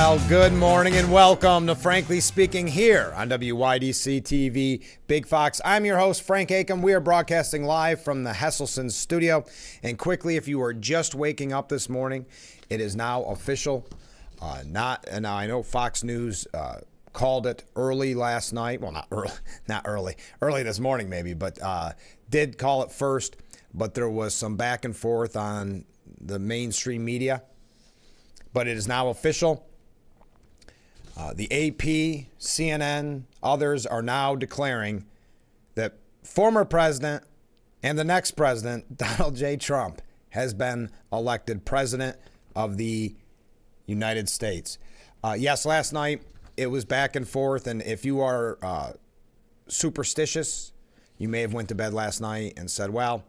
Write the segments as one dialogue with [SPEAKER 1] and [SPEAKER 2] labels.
[SPEAKER 1] Well, good morning and welcome to Frankly Speaking here on WYDC TV Big Fox. I'm your host, Frank Acom. We are broadcasting live from the Hesselson studio. And quickly, if you are just waking up this morning, it is now official. Now I know Fox News called it early last night. Well, not early this morning maybe, but did call it first. But there was some back and forth on the mainstream media. But it is now official. The AP, CNN, others are now declaring that former president and the next president, Donald J. Trump, has been elected president of the United States. Yes, last night it was back and forth. And if you are superstitious, you may have went to bed last night and said, well,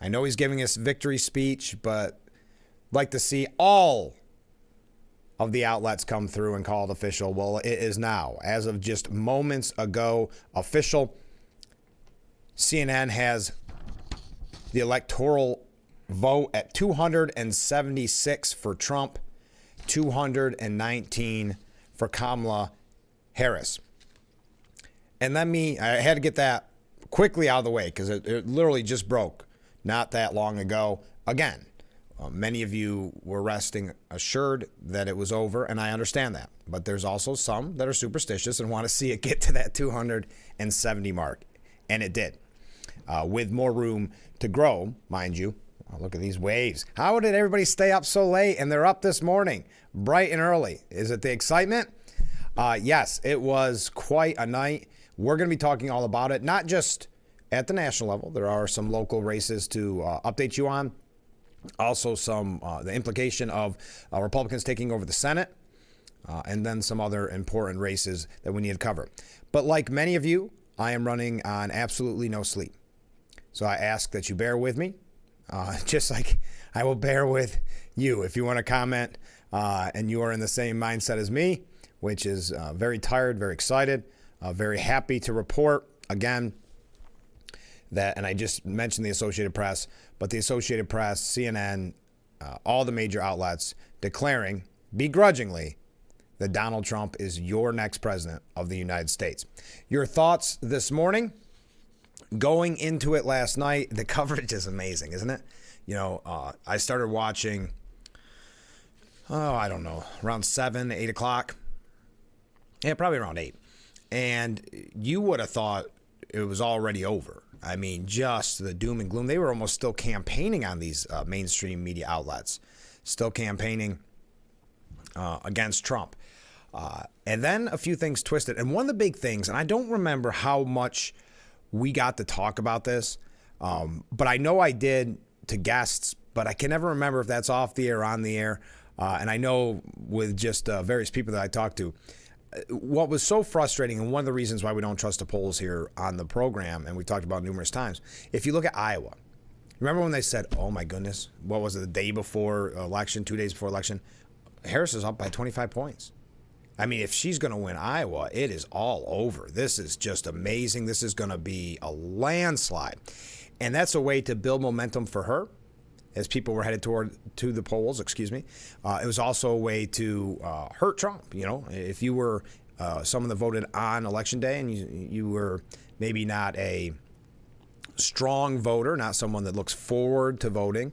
[SPEAKER 1] I know he's giving us victory speech, but I'd like to see all of the outlets come through and call it official. Well, it is now, as of just moments ago, official. CNN has the electoral vote at 276 for Trump, 219 for Kamala Harris. And I had to get that quickly out of the way because it literally just broke not that long ago. Again, many of you were resting assured that it was over, and I understand that. But there's also some that are superstitious and want to see it get to that 270 mark. And it did, with more room to grow, mind you. Oh, look at these waves. How did everybody stay up so late? And they're up this morning, bright and early. Is it the excitement? Yes, it was quite a night. We're going to be talking all about it, not just at the national level. There are some local races to update you on. Also, the implication of Republicans taking over the Senate, and then some other important races that we need to cover. But like many of you, I am running on absolutely no sleep. So I ask that you bear with me, just like I will bear with you. If you want to comment and you are in the same mindset as me, which is very tired, very excited, very happy to report, again, that, and I just mentioned the Associated Press, but the Associated Press, CNN, all the major outlets declaring begrudgingly that Donald Trump is your next president of the United States. Your thoughts this morning? Going into it last night, the coverage is amazing, isn't it? You know, I started watching, around 7, 8 o'clock. Yeah, probably around 8. And you would have thought it was already over. I mean, just the doom and gloom. They were almost still campaigning on these mainstream media outlets, still campaigning against Trump. And then a few things twisted. And one of the big things, and I don't remember how much we got to talk about this, but I know I did to guests, but I can never remember if that's off the air or on the air. And I know with just various people that I talked to, what was so frustrating, and one of the reasons why we don't trust the polls here on the program, and we talked about numerous times, if you look at Iowa, remember when they said, oh my goodness, what was it, the day before election, 2 days before election, Harris is up by 25 points. I mean, if she's going to win Iowa, it is all over. This is just amazing. This is going to be a landslide. And that's a way to build momentum for her as people were headed to the polls, It was also a way to hurt Trump. You know, if you were someone that voted on Election Day and you were maybe not a strong voter, not someone that looks forward to voting,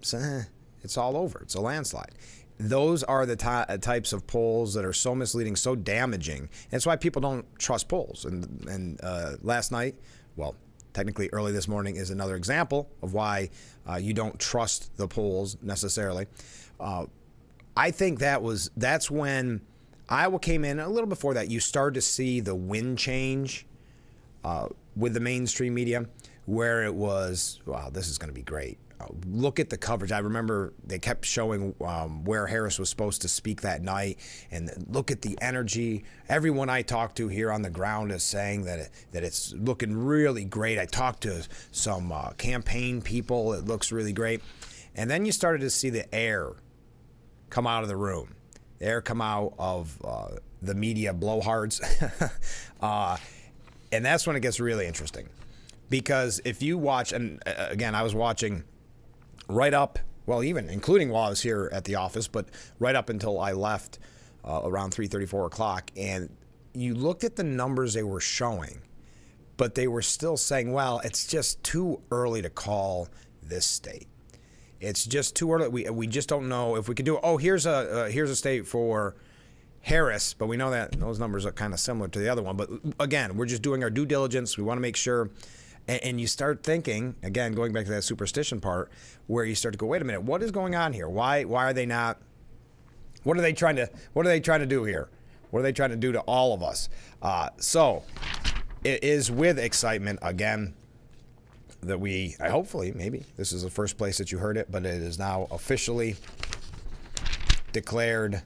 [SPEAKER 1] it's all over. It's a landslide. Those are the types of polls that are so misleading, so damaging. That's why people don't trust polls. And last night, technically early this morning is another example of why you don't trust the polls necessarily. I think that's when Iowa came in. A little before that, you started to see the wind change with the mainstream media, where it was, wow, this is going to be great. Look at the coverage. I remember they kept showing where Harris was supposed to speak that night, and look at the energy. Everyone I talked to here on the ground is saying that it's looking really great. I talked to some campaign people. It looks really great. And then you started to see the air come out of the room. The air come out of the media blowhards. And that's when it gets really interesting. Because if you watch, and again, I was watching right up well, even including while I was here at the office, but right up until I left around 3:30, 4 o'clock. And you looked at the numbers they were showing, but they were still saying, well, it's just too early to call this state. It's just too early. We just don't know if we could do it. Oh, here's a state for Harris, but we know that those numbers are kind of similar to the other one. But again, we're just doing our due diligence. We want to make sure. And you start thinking, again, going back to that superstition part, where you start to go, wait a minute, what is going on here? Why are they not? What are they trying to do here? What are they trying to do to all of us? So it is with excitement again that hopefully, maybe this is the first place that you heard it, but it is now officially declared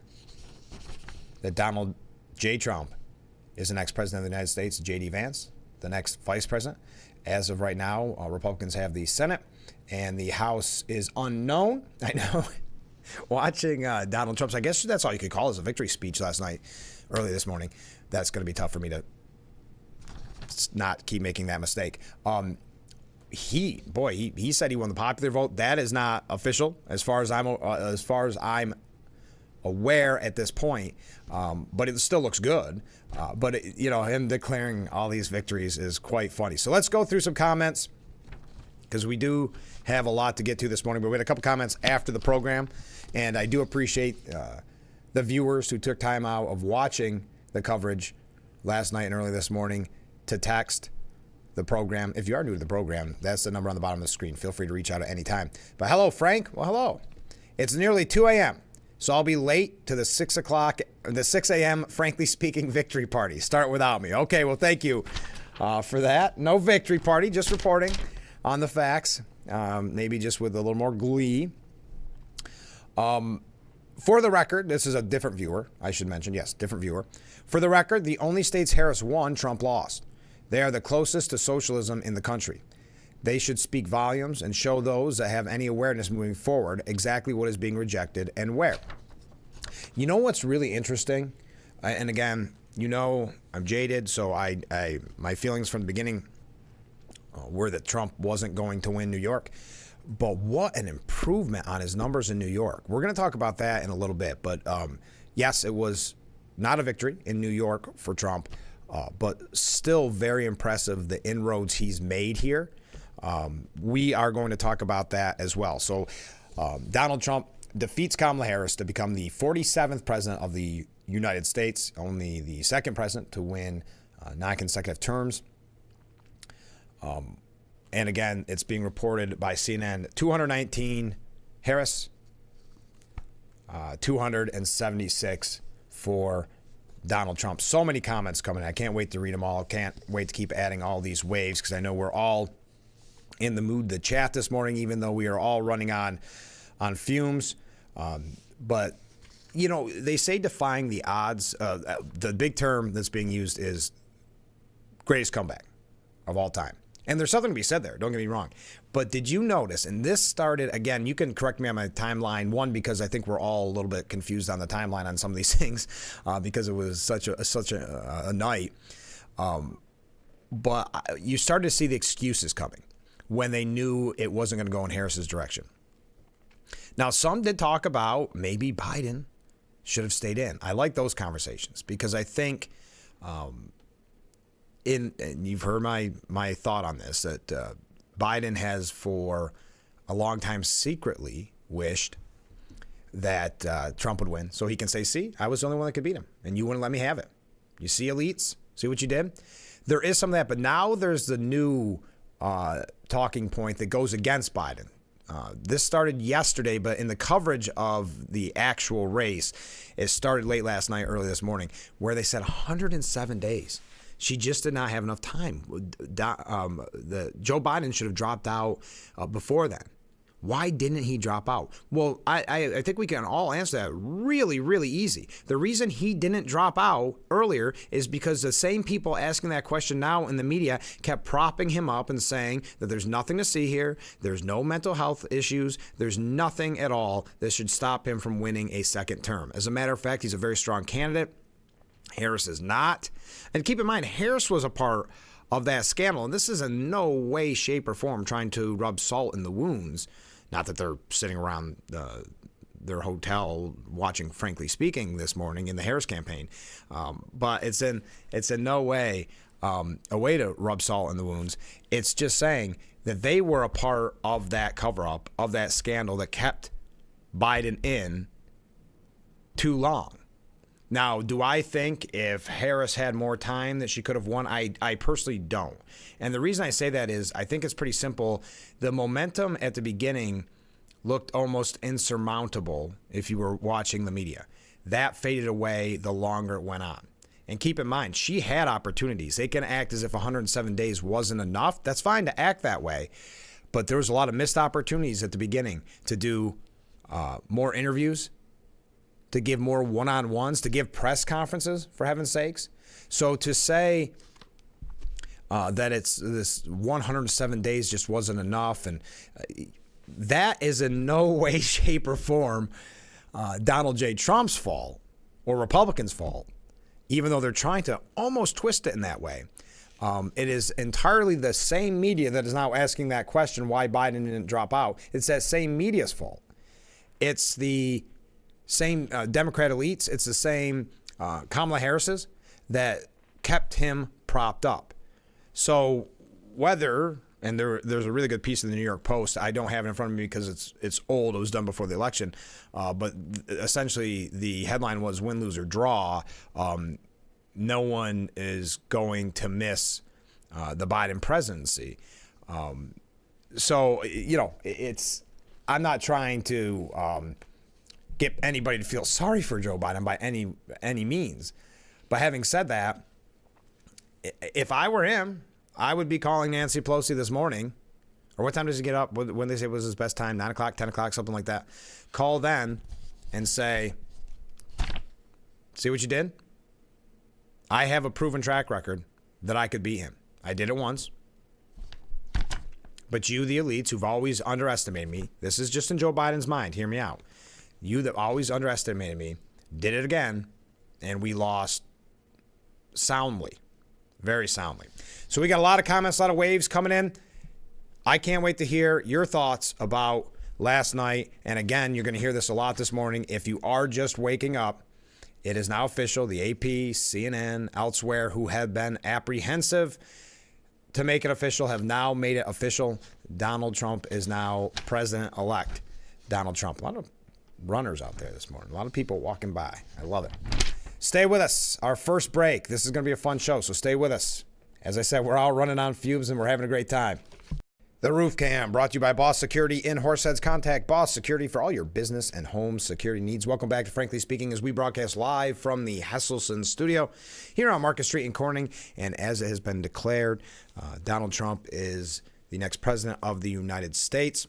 [SPEAKER 1] that Donald J. Trump is the next president of the United States, J.D. Vance, the next vice president. As of right now, Republicans have the Senate, and the House is unknown. I know. Watching Donald Trump's, I guess that's all you could call it, a victory speech last night, early this morning. That's going to be tough for me to not keep making that mistake. He said he won the popular vote. That is not official as far as I'm aware at this point, but it still looks good. But him declaring all these victories is quite funny. So let's go through some comments, because we do have a lot to get to this morning. But we had a couple comments after the program, and I do appreciate the viewers who took time out of watching the coverage last night and early this morning to text the program. If you are new to the program, that's the number on the bottom of the screen. Feel free to reach out at any time. But hello, Frank. Well, hello. It's nearly 2 a.m., so I'll be late to the 6 a.m., frankly speaking, victory party. Start without me. Okay, well, thank you for that. No victory party, just reporting on the facts, maybe just with a little more glee. For the record, this is a different viewer, I should mention. Yes, different viewer. For the record, the only states Harris won, Trump lost. They are the closest to socialism in the country. They should speak volumes and show those that have any awareness moving forward exactly what is being rejected and where. You know what's really interesting? And again, I'm jaded, so my feelings from the beginning were that Trump wasn't going to win New York. But what an improvement on his numbers in New York. We're going to talk about that in a little bit. But yes, it was not a victory in New York for Trump, but still very impressive, the inroads he's made here. We are going to talk about that as well. So Donald Trump defeats Kamala Harris to become the 47th president of the United States, only the second president to win 9 consecutive terms. And again, it's being reported by CNN, 219 Harris, 276 for Donald Trump. So many comments coming in. I can't wait to read them all. Can't wait to keep adding all these waves, because I know we're all in the mood to chat this morning, even though we are all running on fumes. But, they say defying the odds. The big term that's being used is greatest comeback of all time. And there's something to be said there, don't get me wrong. But did you notice, and this started, again, you can correct me on my timeline, one, because I think we're all a little bit confused on the timeline on some of these things, because it was such a night. But you started to see the excuses coming when they knew it wasn't going to go in Harris's direction. Now, some did talk about maybe Biden should have stayed in. I like those conversations, because I think, and you've heard my thought on this, that Biden has for a long time secretly wished that Trump would win, so he can say, see, I was the only one that could beat him, and you wouldn't let me have it. You see, elites? See what you did? There is some of that, but now there's the new talking point that goes against Biden. This started yesterday, but in the coverage of the actual race, it started late last night, early this morning, where they said 107 days. She just did not have enough time. Joe Biden should have dropped out before then. Why didn't he drop out? Well, I think we can all answer that really, really easy. The reason he didn't drop out earlier is because the same people asking that question now in the media kept propping him up and saying that there's nothing to see here, there's no mental health issues, there's nothing at all that should stop him from winning a second term. As a matter of fact, he's a very strong candidate. Harris is not. And keep in mind, Harris was a part of that scandal. And this is in no way, shape, or form trying to rub salt in the wounds. Not that they're sitting around their hotel watching Frankly Speaking this morning in the Harris campaign, but it's in no way a way to rub salt in the wounds. It's just saying that they were a part of that cover-up, of that scandal that kept Biden in too long. Now, do I think if Harris had more time that she could have won? I personally don't. And the reason I say that is I think it's pretty simple. The momentum at the beginning looked almost insurmountable if you were watching the media. That faded away the longer it went on. And keep in mind, she had opportunities. They can act as if 107 days wasn't enough. That's fine to act that way. But there was a lot of missed opportunities at the beginning to do more interviews, to give more one-on-ones, to give press conferences, for heaven's sakes. So to say that it's this 107 days just wasn't enough, and that is in no way, shape, or form Donald J. Trump's fault or Republicans' fault, even though they're trying to almost twist it in that way. It is entirely the same media that is now asking that question, why Biden didn't drop out. It's that same media's fault. It's the same Democrat elites. It's the same Kamala Harris's that kept him propped up. So whether, and there's a really good piece in the New York Post. I don't have it in front of me because it's old. It was done before the election. But essentially the headline was win, lose, or draw. No one is going to miss the Biden presidency. So, I'm not trying to get anybody to feel sorry for Joe Biden by any means. But having said that, if I were him, I would be calling Nancy Pelosi this morning. Or what time does he get up? When they say it was his best time, 9 o'clock, 10 o'clock, something like that. Call then and say, see what you did? I have a proven track record that I could beat him. I did it once. But you, the elites, who've always underestimated me, this is just in Joe Biden's mind, hear me out. You that always underestimated me, did it again, and we lost soundly, very soundly. So we got a lot of comments, a lot of waves coming in. I can't wait to hear your thoughts about last night. And again, you're going to hear this a lot this morning. If you are just waking up, it is now official. The AP, CNN, elsewhere, who have been apprehensive to make it official, have now made it official. Donald Trump is now president-elect. Donald Trump. A lot of runners out there this morning. A lot of people walking by. I love it. Stay with us. Our first break. This is going to be a fun show, so stay with us. As I said, we're all running on fumes and we're having a great time. The Roof Cam, brought to you by Boss Security in Horseheads. Contact Boss Security for all your business and home security needs. Welcome back to Frankly Speaking, as we broadcast live from the Hesselson studio here on Market Street in Corning. And as it has been declared, Donald Trump is the next president of the United States.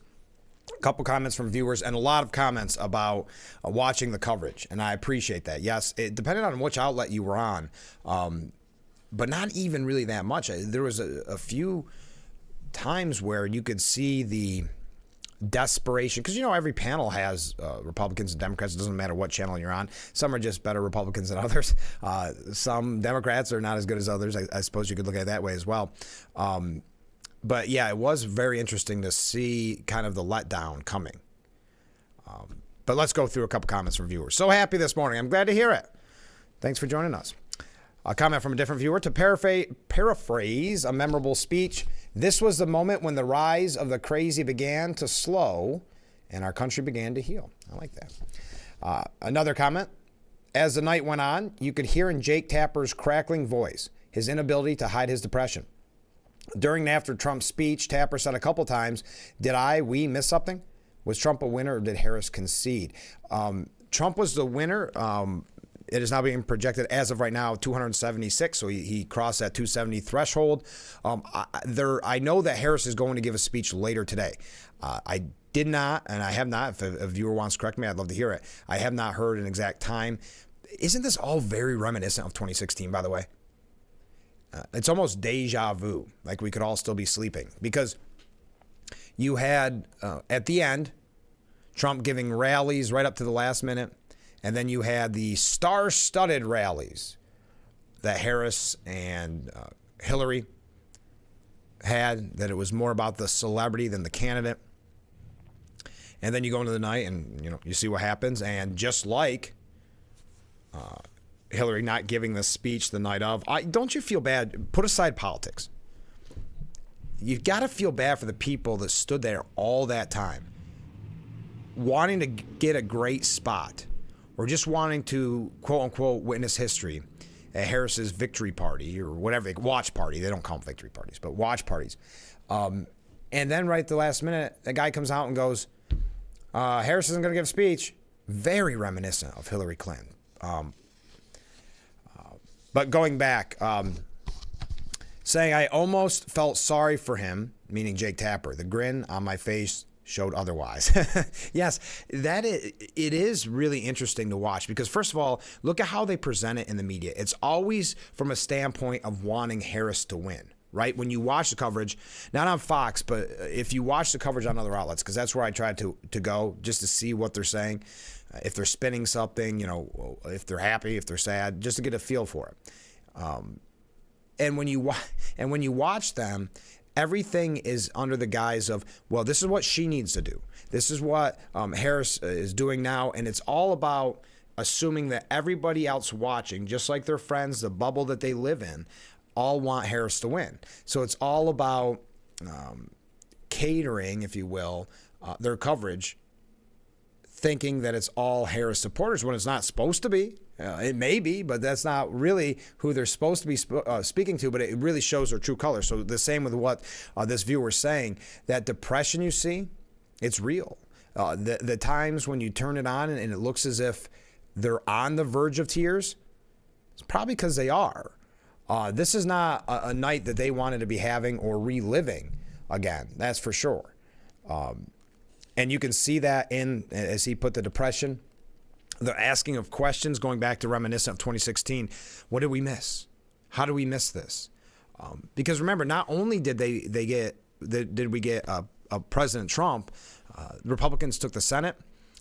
[SPEAKER 1] A couple comments from viewers and a lot of comments about watching the coverage, and I appreciate that. Yes, it depended on which outlet you were on, but not even really that much. There was a few times where you could see the desperation, because every panel has Republicans and Democrats. It doesn't matter what channel you're on. Some are just better Republicans than others. Some Democrats are not as good as others. I suppose you could look at it that way as well. But yeah, it was very interesting to see kind of the letdown coming. But let's go through a couple comments from viewers. So happy this morning. I'm glad to hear it. Thanks for joining us. A comment from a different viewer. To paraphrase a memorable speech, this was the moment when the rise of the crazy began to slow and our country began to heal. I like that. Another comment. As the night went on, you could hear in Jake Tapper's crackling voice his inability to hide his depression. During and after Trump's speech, Tapper said a couple times, we miss something? Was Trump a winner or did Harris concede? Trump was the winner. It is now being projected as of right now 276, so he crossed that 270 threshold. I know that Harris is going to give a speech later today. I did not, and I have not, if a viewer wants to correct me, I'd love to hear it. I have not heard an exact time. Isn't this all very reminiscent of 2016, by the way? It's almost deja vu, like we could all still be sleeping. Because you had, at the end, Trump giving rallies right up to the last minute. And then you had the star-studded rallies that Harris and Hillary had, that it was more about the celebrity than the candidate. And then you go into the night and, you see what happens. And just like Hillary not giving the speech the night of, don't you feel bad? Put aside politics. You've got to feel bad for the people that stood there all that time, wanting to get a great spot or just wanting to, quote unquote, witness history at Harris's victory party or whatever, watch party. They don't call them victory parties, but watch parties. And then right at the last minute, a guy comes out and goes, Harris isn't going to give a speech. Very reminiscent of Hillary Clinton. But going back, saying I almost felt sorry for him, meaning Jake Tapper. The grin on my face showed otherwise. Yes, it is really interesting to watch because, first of all, look at how they present it in the media. It's always from a standpoint of wanting Harris to win, right? When you watch the coverage, not on Fox, but if you watch the coverage on other outlets, because that's where I tried to go just to see what they're saying, if they're spinning something, if they're happy, if they're sad, just to get a feel for it. And when you watch them, everything is under the guise of, well, this is what she needs to do. This is what Harris is doing now, and it's all about assuming that everybody else watching, just like their friends, the bubble that they live in, all want Harris to win. So it's all about catering, if you will, their coverage, thinking that it's all Harris supporters when it's not supposed to be. It may be, but that's not really who they're supposed to be speaking to, but it really shows their true colors. So the same with what this viewer's saying, that depression you see, it's real. The times when you turn it on and it looks as if they're on the verge of tears, it's probably because they are. This is not a night that they wanted to be having or reliving again. That's for sure. And you can see that as he put the depression, the asking of questions, going back to reminiscent of 2016. What did we miss? How do we miss this? Because remember, not only did we get President Trump, Republicans took the Senate.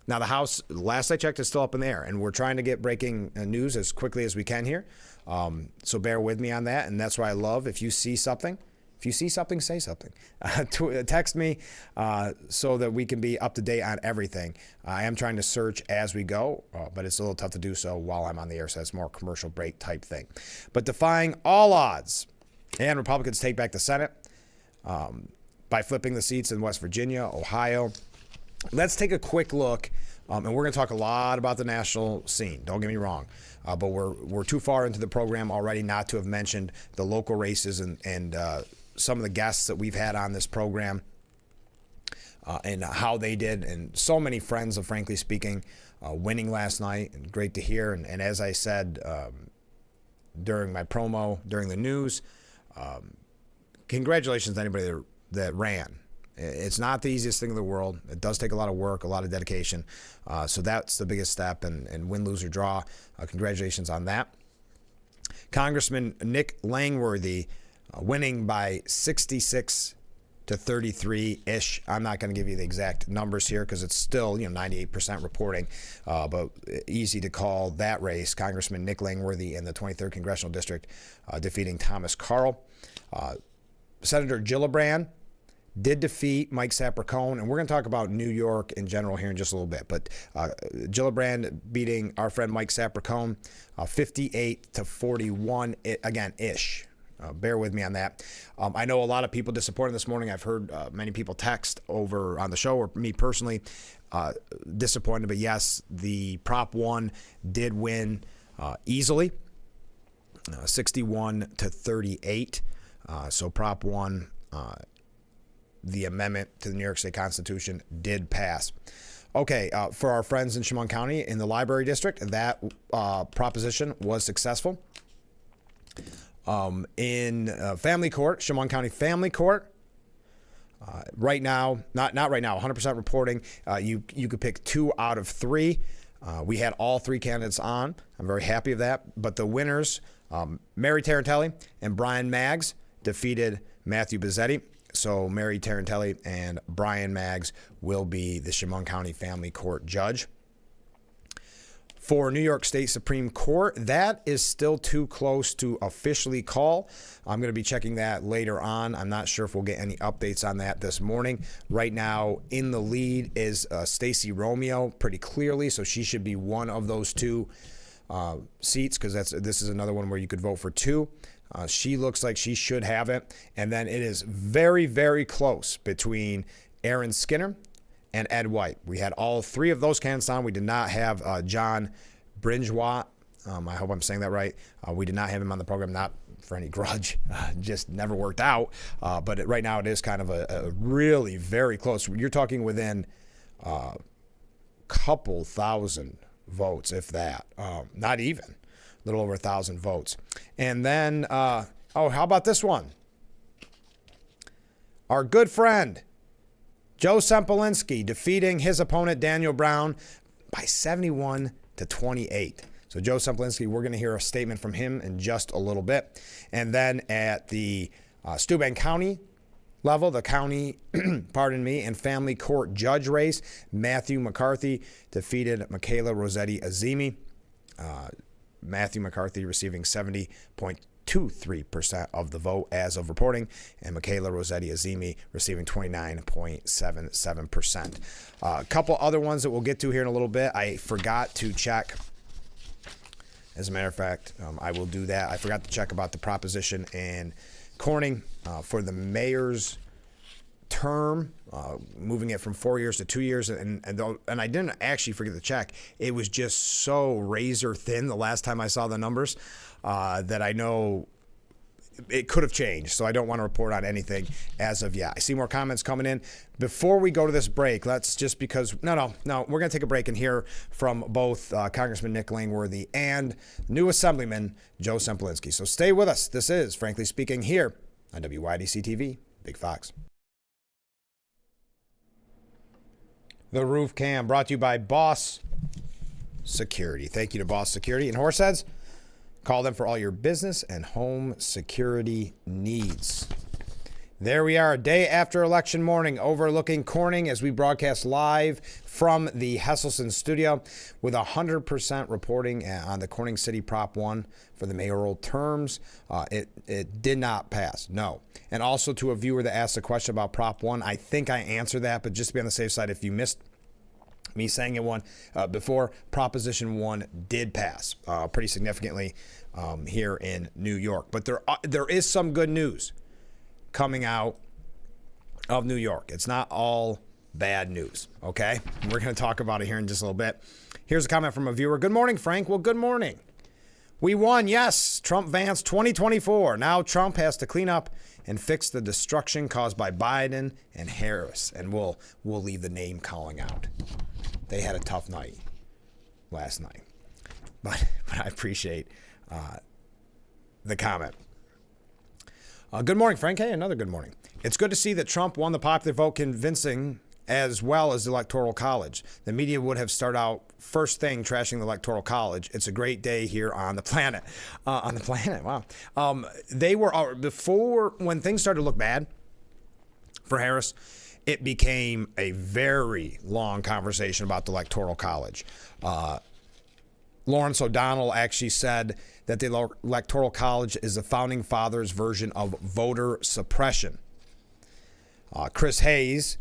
[SPEAKER 1] Now the House, last I checked, is still up in the air, and we're trying to get breaking news as quickly as we can here. So bear with me on that, and that's why I love if you see something. If you see something, say something. Text me so that we can be up to date on everything. I am trying to search as we go, but it's a little tough to do so while I'm on the air, so it's more commercial break type thing. But defying all odds, and Republicans take back the Senate by flipping the seats in West Virginia, Ohio. Let's take a quick look, and we're going to talk a lot about the national scene. Don't get me wrong. But we're too far into the program already not to have mentioned the local races and some of the guests that we've had on this program and how they did. And so many friends of Frankly Speaking winning last night, and great to hear. And as I said during my promo, during the news, congratulations to anybody that ran. It's not the easiest thing in the world. It does take a lot of work, a lot of dedication. So that's the biggest step, and win, lose, or draw. Congratulations on that. Congressman Nick Langworthy winning by 66 to 33-ish. I'm not going to give you the exact numbers here because it's still 98% reporting, but easy to call that race. Congressman Nick Langworthy in the 23rd Congressional District defeating Thomas Carl. Senator Gillibrand did defeat Mike Sapercone, and we're going to talk about New York in general here in just a little bit. But Gillibrand beating our friend Mike Sapercone 58 to 41, again, ish. Bear with me on that. I know a lot of people disappointed this morning. I've heard many people text over on the show, or me personally, disappointed. But yes, the Prop 1 did win easily, 61 to 38. So Prop 1, the amendment to the New York State Constitution, did pass. Okay, for our friends in Chemung County in the Library District, that proposition was successful. In family court, Chemung County Family Court, right now, not right now, 100% reporting, you could pick 2 out of 3. We had all 3 candidates on. I'm very happy of that. But the winners, Mary Tarantelli and Brian Maggs, defeated Matthew Bizzetti. So Mary Tarantelli and Brian Maggs will be the Chemung County Family Court judge. For New York State Supreme Court, that is still too close to officially call. I'm going to be checking that later on. I'm not sure if we'll get any updates on that this morning. Right now, in the lead is Stacey Romeo pretty clearly, so she should be one of those two seats, because this is another one where you could vote for two. She looks like she should have it. And then it is very, very close between Aaron Skinner and Ed White. We had all three of those candidates on. We did not have John Brinjwat. I hope I'm saying that right. We did not have him on the program, not for any grudge. Just never worked out. But right now it is kind of a really very close. You're talking within a couple thousand votes, if that. Not even. A little over 1,000 votes. And then, how about this one? Our good friend, Joe Sempolinski, defeating his opponent, Daniel Brown, by 71-28. So Joe Sempolinski, we're going to hear a statement from him in just a little bit. And then at the Steuben County level, the county, and family court judge race, Matthew McCarthy defeated Michaela Rossetti Azimi. Matthew McCarthy receiving 70.23% of the vote as of reporting, and Michaela Rossetti Azimi receiving 29.77%. A couple other ones that we'll get to here in a little bit. I forgot to check. As a matter of fact, I will do that. I forgot to check about the proposition in Corning for the mayor's term, moving it from 4 years to 2 years, and I didn't actually forget to check. It was just so razor thin the last time I saw the numbers that I know it could have changed. So I don't want to report on anything as of yet. I see more comments coming in. Before we go to this break, let's just because no, we're going to take a break and hear from both Congressman Nick Langworthy and new Assemblyman Joe Sempolinski. So stay with us. This is Frankly Speaking here on WYDC TV, Big Fox. The Roof Cam brought to you by Boss Security. Thank you to Boss Security and Horseheads. Call them for all your business and home security needs. There we are, day after election morning, overlooking Corning as we broadcast live from the Hesselson studio with 100% reporting on the Corning City Prop 1 for the mayoral terms. It did not pass, no. And also to a viewer that asked a question about Prop 1, I think I answered that, but just to be on the safe side, if you missed me saying it before, Proposition 1 did pass pretty significantly here in New York. But there is some good news coming out of New York. It's not all bad news, okay? We're going to talk about it here in just a little bit. Here's a comment from a viewer. Good morning, Frank. Well, good morning. We won, yes. Trump-Vance 2024. Now Trump has to clean up and fix the destruction caused by Biden and Harris. And we'll leave the name calling out. They had a tough night last night. But I appreciate the comment. Good morning, Frank. Hey, another good morning. It's good to see that Trump won the popular vote convincing as well as the Electoral College. The media would have started out first thing trashing the Electoral College. It's a great day here on the planet. Wow. They were, before, when things started to look bad for Harris, it became a very long conversation about the Electoral College. Lawrence O'Donnell actually said that the Electoral College is the Founding Fathers' version of voter suppression. Chris Hayes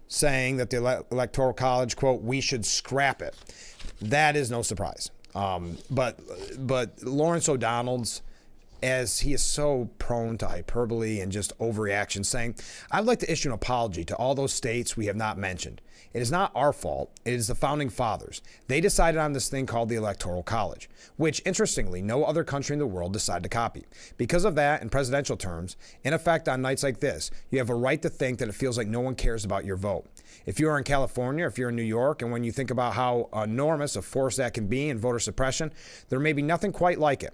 [SPEAKER 1] saying that the Electoral College, quote, we should scrap it. That is no surprise. But Lawrence O'Donnell's, as he is so prone to hyperbole and just overreaction, saying, I'd like to issue an apology to all those states we have not mentioned. It is not our fault. It is the Founding Fathers. They decided on this thing called the Electoral College, which, interestingly, no other country in the world decided to copy. Because of that, in presidential terms, in effect, on nights like this, you have a right to think that it feels like no one cares about your vote. If you are in California, if you're in New York, and when you think about how enormous a force that can be in voter suppression, there may be nothing quite like it.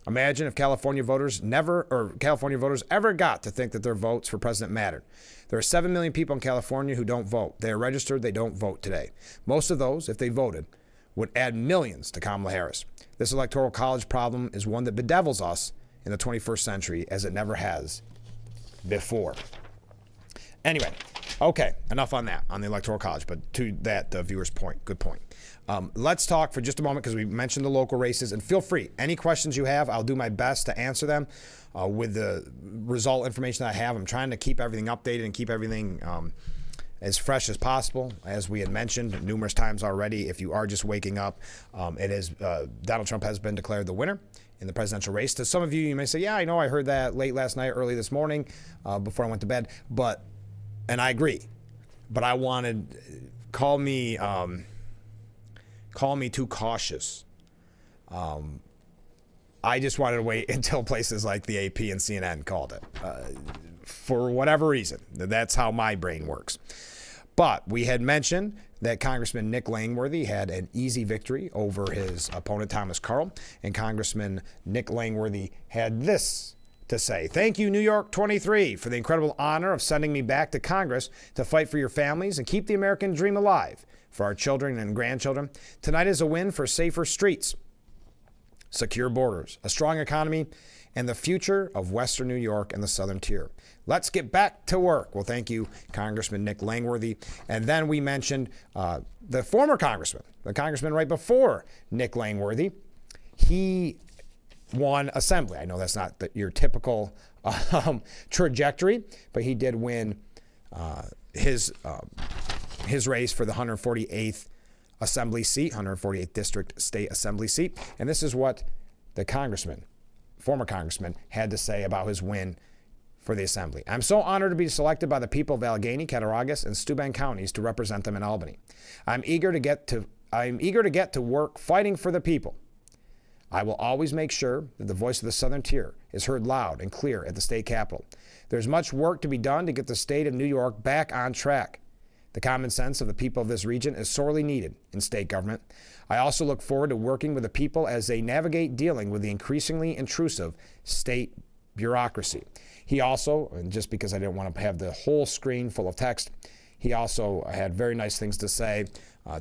[SPEAKER 1] Imagine if California voters ever got to think that their votes for president mattered. There are 7 million people in California who don't vote. They are registered. They don't vote today. Most of those, if they voted, would add millions to Kamala Harris. This Electoral College problem is one that bedevils us in the 21st century as it never has before. Anyway, okay, enough on that, on the Electoral College, but to that viewer's point, good point. Let's talk for just a moment because we mentioned the local races, and feel free. Any questions you have, I'll do my best to answer them with the result information that I have. I'm trying to keep everything updated and keep everything as fresh as possible. As we had mentioned numerous times already, if you are just waking up, it is Donald Trump has been declared the winner in the presidential race. To some of you, you may say, yeah, I know I heard that late last night, early this morning, before I went to bed. And I agree. But I wanted, call me too cautious. I just wanted to wait until places like the AP and CNN called it. For whatever reason, that's how my brain works. But we had mentioned that Congressman Nick Langworthy had an easy victory over his opponent, Thomas Carl. And Congressman Nick Langworthy had this to say: "Thank you, New York 23, for the incredible honor of sending me back to Congress to fight for your families and keep the American dream alive for our children and grandchildren. Tonight is a win for safer streets, secure borders, a strong economy, and the future of Western New York and the Southern Tier. Let's get back to work." Well, thank you, Congressman Nick Langworthy. And then we mentioned the former congressman, the congressman right before Nick Langworthy. He won Assembly. I know that's not your typical trajectory, but he did win his race for the 148th Assembly seat, 148th District State Assembly seat. And this is what the former congressman, had to say about his win for the Assembly. "I'm so honored to be selected by the people of Allegheny, Cattaraugus, and Steuben counties to represent them in Albany. I'm eager to get to work fighting for the people. I will always make sure that the voice of the Southern Tier is heard loud and clear at the state capitol. There's much work to be done to get the state of New York back on track. The common sense of the people of this region is sorely needed in state government. I also look forward to working with the people as they navigate dealing with the increasingly intrusive state bureaucracy." He also, and just because I didn't want to have the whole screen full of text, he also had very nice things to say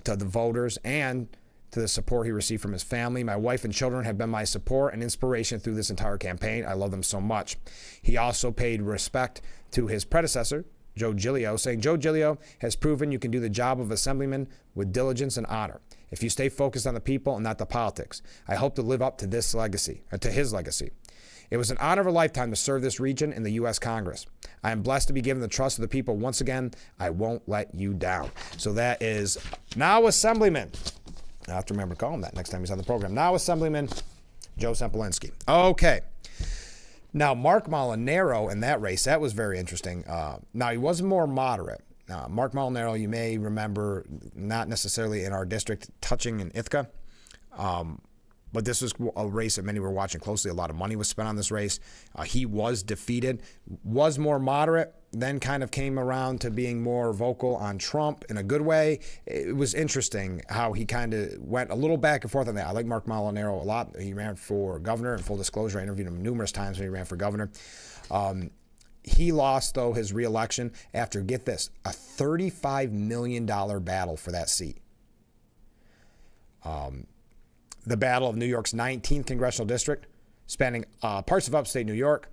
[SPEAKER 1] to the voters and to the support he received from his family. "My wife and children have been my support and inspiration through this entire campaign. I love them so much." He also paid respect to his predecessor, Joe Giglio, saying, "Joe Giglio has proven you can do the job of assemblyman with diligence and honor if you stay focused on the people and not the politics. I hope to live up to his legacy. It was an honor of a lifetime to serve this region in the U.S. Congress. I am blessed to be given the trust of the people once again. I won't let you down." So that is now Assemblyman. I have to remember to call him that next time he's on the program. Now Assemblyman Joe Semplinsky. Okay. Now, Mark Molinaro in that race, that was very interesting. Now, he was more moderate. Mark Molinaro, you may remember, not necessarily in our district, touching in Ithaca. But this was a race that many were watching closely. A lot of money was spent on this race. He was defeated, was more moderate, then kind of came around to being more vocal on Trump in a good way. It was interesting how he kind of went a little back and forth on that. I like Mark Molinaro a lot. He ran for governor, and full disclosure, I interviewed him numerous times when he ran for governor. He lost, though, his reelection after, get this, a $35 million battle for that seat. The battle of New York's 19th congressional district, spanning parts of upstate New York,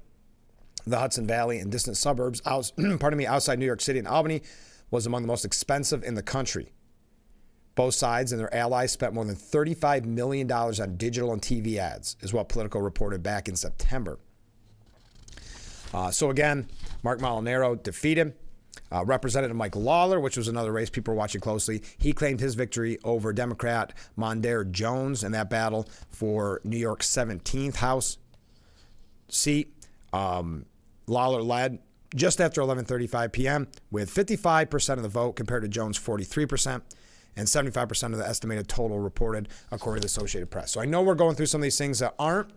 [SPEAKER 1] the Hudson Valley, and distant suburbs outside New York City and Albany, was among the most expensive in the country. Both sides and their allies spent more than $35 million on digital and TV ads, is what Politico reported back in September. So again, Mark Molinaro defeated. Representative Mike Lawler, which was another race people were watching closely, he claimed his victory over Democrat Mondaire Jones in that battle for New York's 17th House seat. Lawler led just after 11:35 p.m. with 55% of the vote compared to Jones' 43% and 75% of the estimated total reported, according to the Associated Press. So I know we're going through some of these things that aren't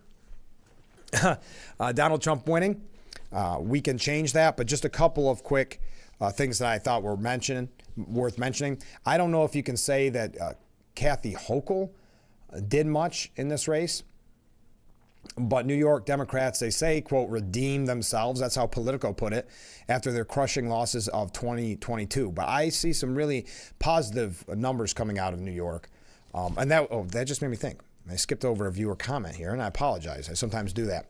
[SPEAKER 1] Donald Trump winning. We can change that, but just a couple of quick things that I thought were worth mentioning. I don't know if you can say that Kathy Hochul did much in this race, but New York Democrats, they say, quote, redeemed themselves. That's how Politico put it, after their crushing losses of 2022. But I see some really positive numbers coming out of New York. And that just made me think. I skipped over a viewer comment here, and I apologize. I sometimes do that.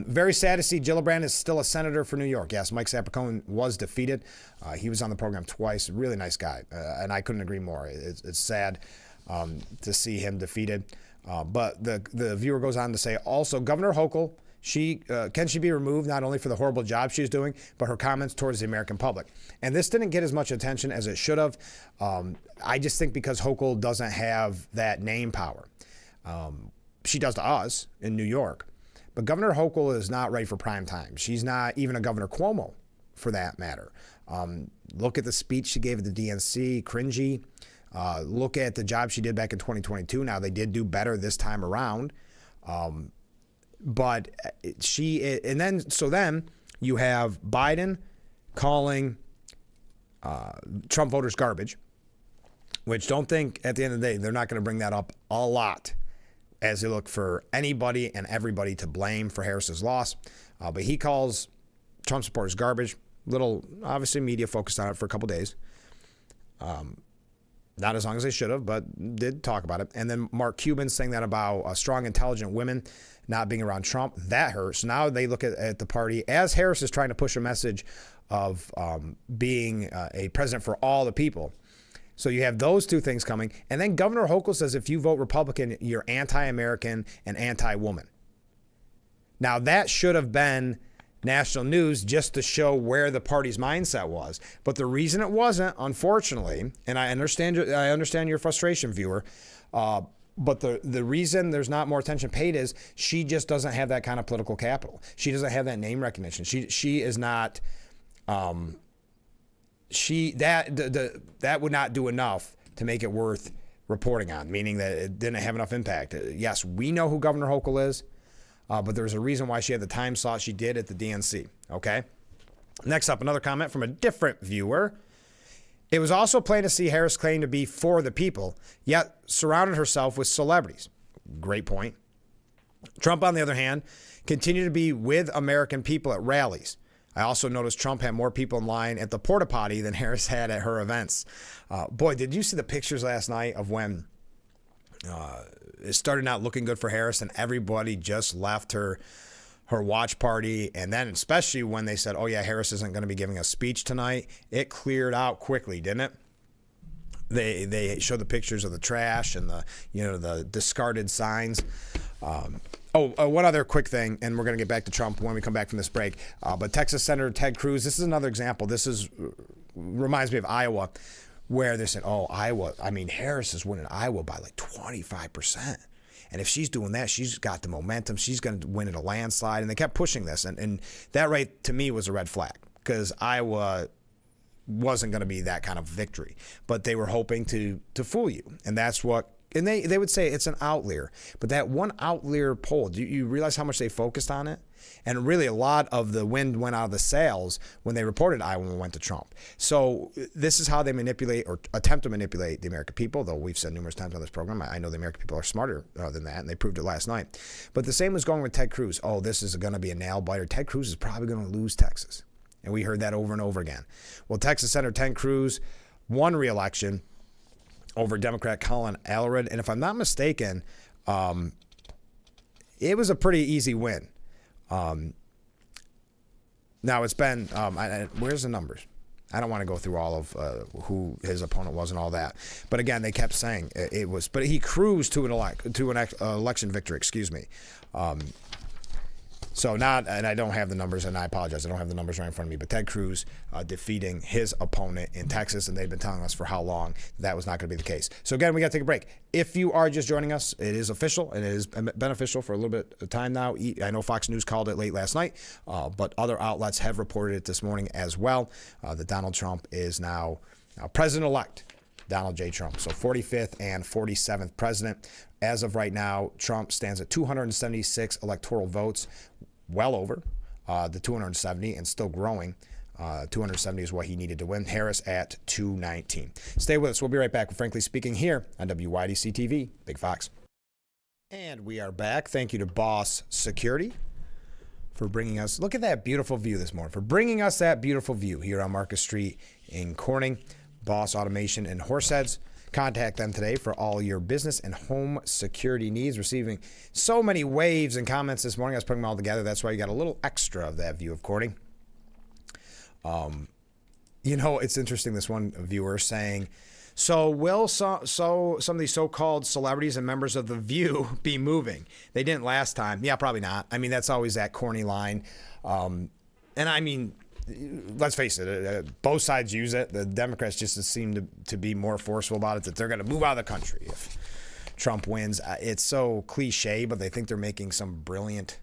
[SPEAKER 1] Very sad to see Gillibrand is still a senator for New York. Yes, Mike Sapercohen was defeated. He was on the program twice. Really nice guy, and I couldn't agree more. It's sad. to see him defeated. But the viewer goes on to say, also, Governor Hochul, can she be removed not only for the horrible job she's doing, but her comments towards the American public? And this didn't get as much attention as it should have. I just think because Hochul doesn't have that name power. She does to us in New York. But Governor Hochul is not ready for prime time. She's not even a Governor Cuomo, for that matter. Look at the speech she gave at the DNC, cringy. Look at the job she did back in 2022. Now, they did do better this time around. But then you have Biden calling Trump voters garbage, which don't think at the end of the day, they're not going to bring that up a lot as they look for anybody and everybody to blame for Harris's loss. But he calls Trump supporters garbage. Little, obviously, media focused on it for a couple days. Not as long as they should have, but did talk about it. And then Mark Cuban saying that about strong, intelligent women not being around Trump. That hurts. Now they look at the party as Harris is trying to push a message of being a president for all the people. So you have those two things coming. And then Governor Hochul says if you vote Republican, you're anti-American and anti-woman. Now that should have been national news just to show where the party's mindset was. But the reason it wasn't, unfortunately, and I understand your frustration, viewer, but the reason there's not more attention paid is she just doesn't have that kind of political capital. She doesn't have that name recognition. She is not that would not do enough to make it worth reporting on, meaning that it didn't have enough impact. Yes, we know who Governor Hochul is. But there's a reason why she had the time slot she did at the DNC, okay? Next up, another comment from a different viewer. It was also plain to see Harris claim to be for the people, yet surrounded herself with celebrities. Great point. Trump, on the other hand, continued to be with American people at rallies. I also noticed Trump had more people in line at the porta potty than Harris had at her events. Boy, did you see the pictures last night of when it started not looking good for Harris and everybody just left her watch party? And then especially when they said, oh yeah, Harris isn't going to be giving a speech tonight, it cleared out quickly, didn't it? They showed the pictures of the trash and the discarded signs. One other quick thing, and we're going to get back to Trump when we come back from this break. But Texas Senator Ted Cruz, this is another example. This reminds me of Iowa, where they said, oh, Iowa, Harris is winning Iowa by like 25%. And if she's doing that, she's got the momentum. She's going to win at a landslide. And they kept pushing this. And that right to me was a red flag because Iowa wasn't going to be that kind of victory. But they were hoping to fool you. And that's what, and they would say it's an outlier. But that one outlier poll, do you realize how much they focused on it? And really a lot of the wind went out of the sails when they reported Iowa went to Trump. So this is how they manipulate or attempt to manipulate the American people, though we've said numerous times on this program, I know the American people are smarter than that, and they proved it last night. But the same was going with Ted Cruz. Oh, this is going to be a nail biter. Ted Cruz is probably going to lose Texas. And we heard that over and over again. Well, Texas Senator Ted Cruz won re-election over Democrat Colin Allred. And if I'm not mistaken, it was a pretty easy win. Now it's been, where's the numbers? I don't want to go through all of who his opponent was and all that. But again, they kept saying it was, but he cruised to an election victory, excuse me. So not, and I don't have the numbers, and I apologize, I don't have the numbers right in front of me, but Ted Cruz defeating his opponent in Texas, and they've been telling us for how long that was not going to be the case. So again, we got to take a break. If you are just joining us, it is official, and it is beneficial for a little bit of time now. I know Fox News called it late last night, but other outlets have reported it this morning as well, that Donald Trump is now President-elect Donald J. Trump. So 45th and 47th president. As of right now, Trump stands at 276 electoral votes, well over the 270 and still growing. 270 is what he needed to win. Harris at 219. Stay with us. We'll be right back with Frankly Speaking here on WYDC TV, Big Fox. And we are back. Thank you to Boss Security for bringing us, look at that beautiful view this morning, for bringing us that beautiful view here on Marcus Street in Corning. Boss Automation and Horseheads. Contact them today for all your business and home security needs. Receiving so many waves and comments this morning. I was putting them all together. That's why you got a little extra of that view of Corning. It's interesting. This one viewer saying So will some of these so-called celebrities and members of The View be moving? They didn't last time. Yeah, probably not. I mean, that's always that corny line. And I mean, let's face it, both sides use it. The Democrats just seem to be more forceful about it, that they're going to move out of the country if Trump wins. It's so cliche, but they think they're making some brilliant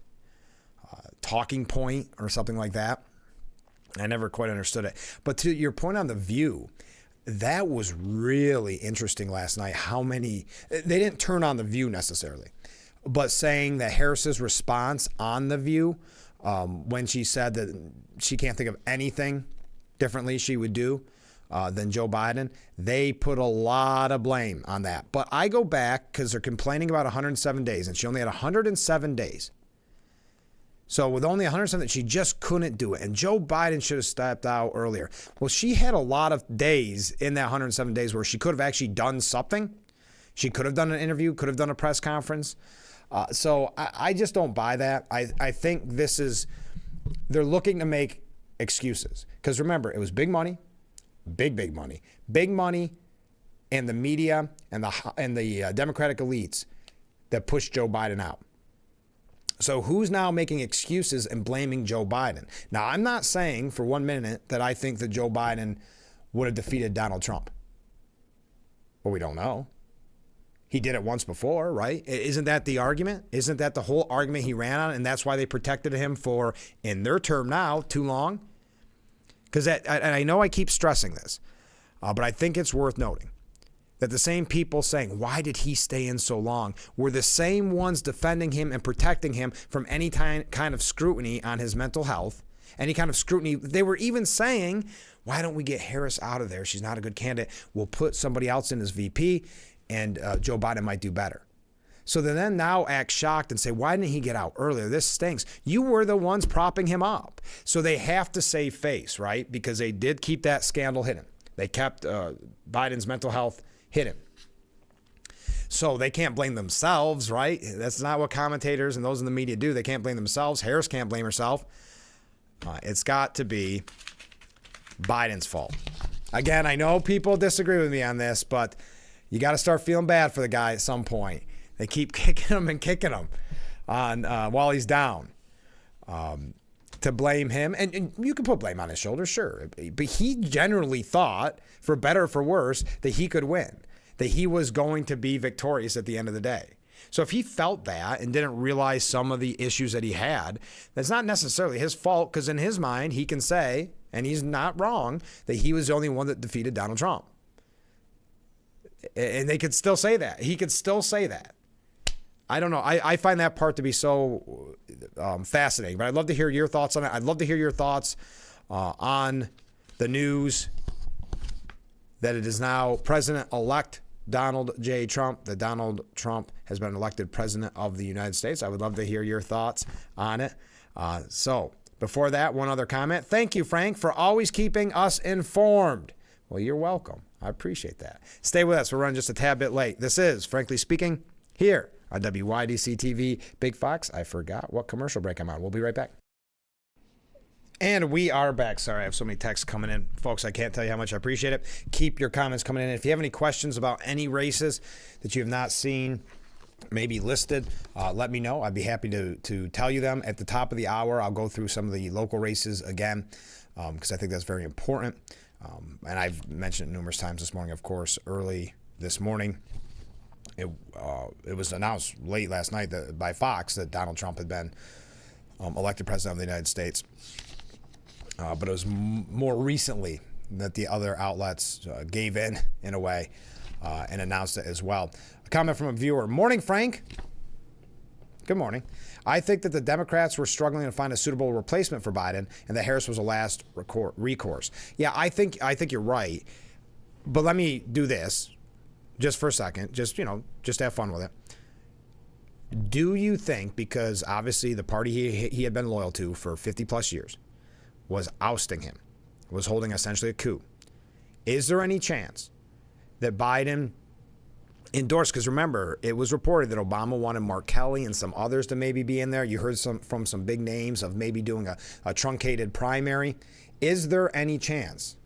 [SPEAKER 1] talking point or something like that. I never quite understood it. But to your point on The View, that was really interesting last night. How many, they didn't turn on The View necessarily, but saying that Harris's response on The View, when she said that she can't think of anything differently she would do than Joe Biden, they put a lot of blame on that. But I go back because they're complaining about 107 days, and she only had 107 days. So with only 107, she just couldn't do it. And Joe Biden should have stepped out earlier. Well, she had a lot of days in that 107 days where she could have actually done something. She could have done an interview, could have done a press conference. So I just don't buy that. I think they're looking to make excuses. Because remember, it was big money, big money, and the media and the Democratic elites that pushed Joe Biden out. So who's now making excuses and blaming Joe Biden? Now, I'm not saying for 1 minute that I think that Joe Biden would have defeated Donald Trump. Well, we don't know. He did it once before, right? Isn't that the argument? Isn't that the whole argument he ran on? And that's why they protected him for, in their term now, too long? Because I know I keep stressing this, but I think it's worth noting that the same people saying, why did he stay in so long, were the same ones defending him and protecting him from any kind of scrutiny on his mental health, any kind of scrutiny. They were even saying, why don't we get Harris out of there? She's not a good candidate. We'll put somebody else in as VP, and Joe Biden might do better. So they then now act shocked and say, why didn't he get out earlier? This stinks. You were the ones propping him up. So they have to save face, right? Because they did keep that scandal hidden. They kept Biden's mental health hidden. So they can't blame themselves, right? That's not what commentators and those in the media do. They can't blame themselves. Harris can't blame herself. It's got to be Biden's fault. Again, I know people disagree with me on this, but you got to start feeling bad for the guy at some point. They keep kicking him on while he's down. To blame him, and you can put blame on his shoulders, sure. But he generally thought, for better or for worse, that he could win, that he was going to be victorious at the end of the day. So if he felt that and didn't realize some of the issues that he had, that's not necessarily his fault, because in his mind, he can say, and he's not wrong, that he was the only one that defeated Donald Trump. And they could still say that. He could still say that. I don't know. I find that part to be so fascinating, but I'd love to hear your thoughts on it. I'd love to hear your thoughts on the news that it is now President-elect Donald J. Trump, that Donald Trump has been elected President of the United States. I would love to hear your thoughts on it. So before that, one other comment. Thank you, Frank, for always keeping us informed. Well, you're welcome. I appreciate that. Stay with us. We're running just a tad bit late. This is Frankly Speaking here on WYDC TV. Big Fox, I forgot what commercial break I'm on. We'll be right back. And we are back. Sorry, I have so many texts coming in. Folks, I can't tell you how much I appreciate it. Keep your comments coming in. If you have any questions about any races that you have not seen maybe listed, let me know. I'd be happy to tell you them. At the top of the hour, I'll go through some of the local races again, because I think that's very important. And I've mentioned it numerous times this morning, of course, early this morning. It was announced late last night by Fox that Donald Trump had been elected president of the United States. But it was more recently that the other outlets gave in a way, and announced it as well. A comment from a viewer. Morning, Frank. Good morning. I think that the Democrats were struggling to find a suitable replacement for Biden, and that Harris was a last recourse. Yeah, I think you're right. But let me do this. Just for a second, just have fun with it. Do you think, because obviously the party he had been loyal to for 50 plus years was ousting him, was holding essentially a coup, is there any chance that Biden endorsed? Because remember, it was reported that Obama wanted Mark Kelly and some others to maybe be in there. You heard from some big names of maybe doing a truncated primary. Is there any chance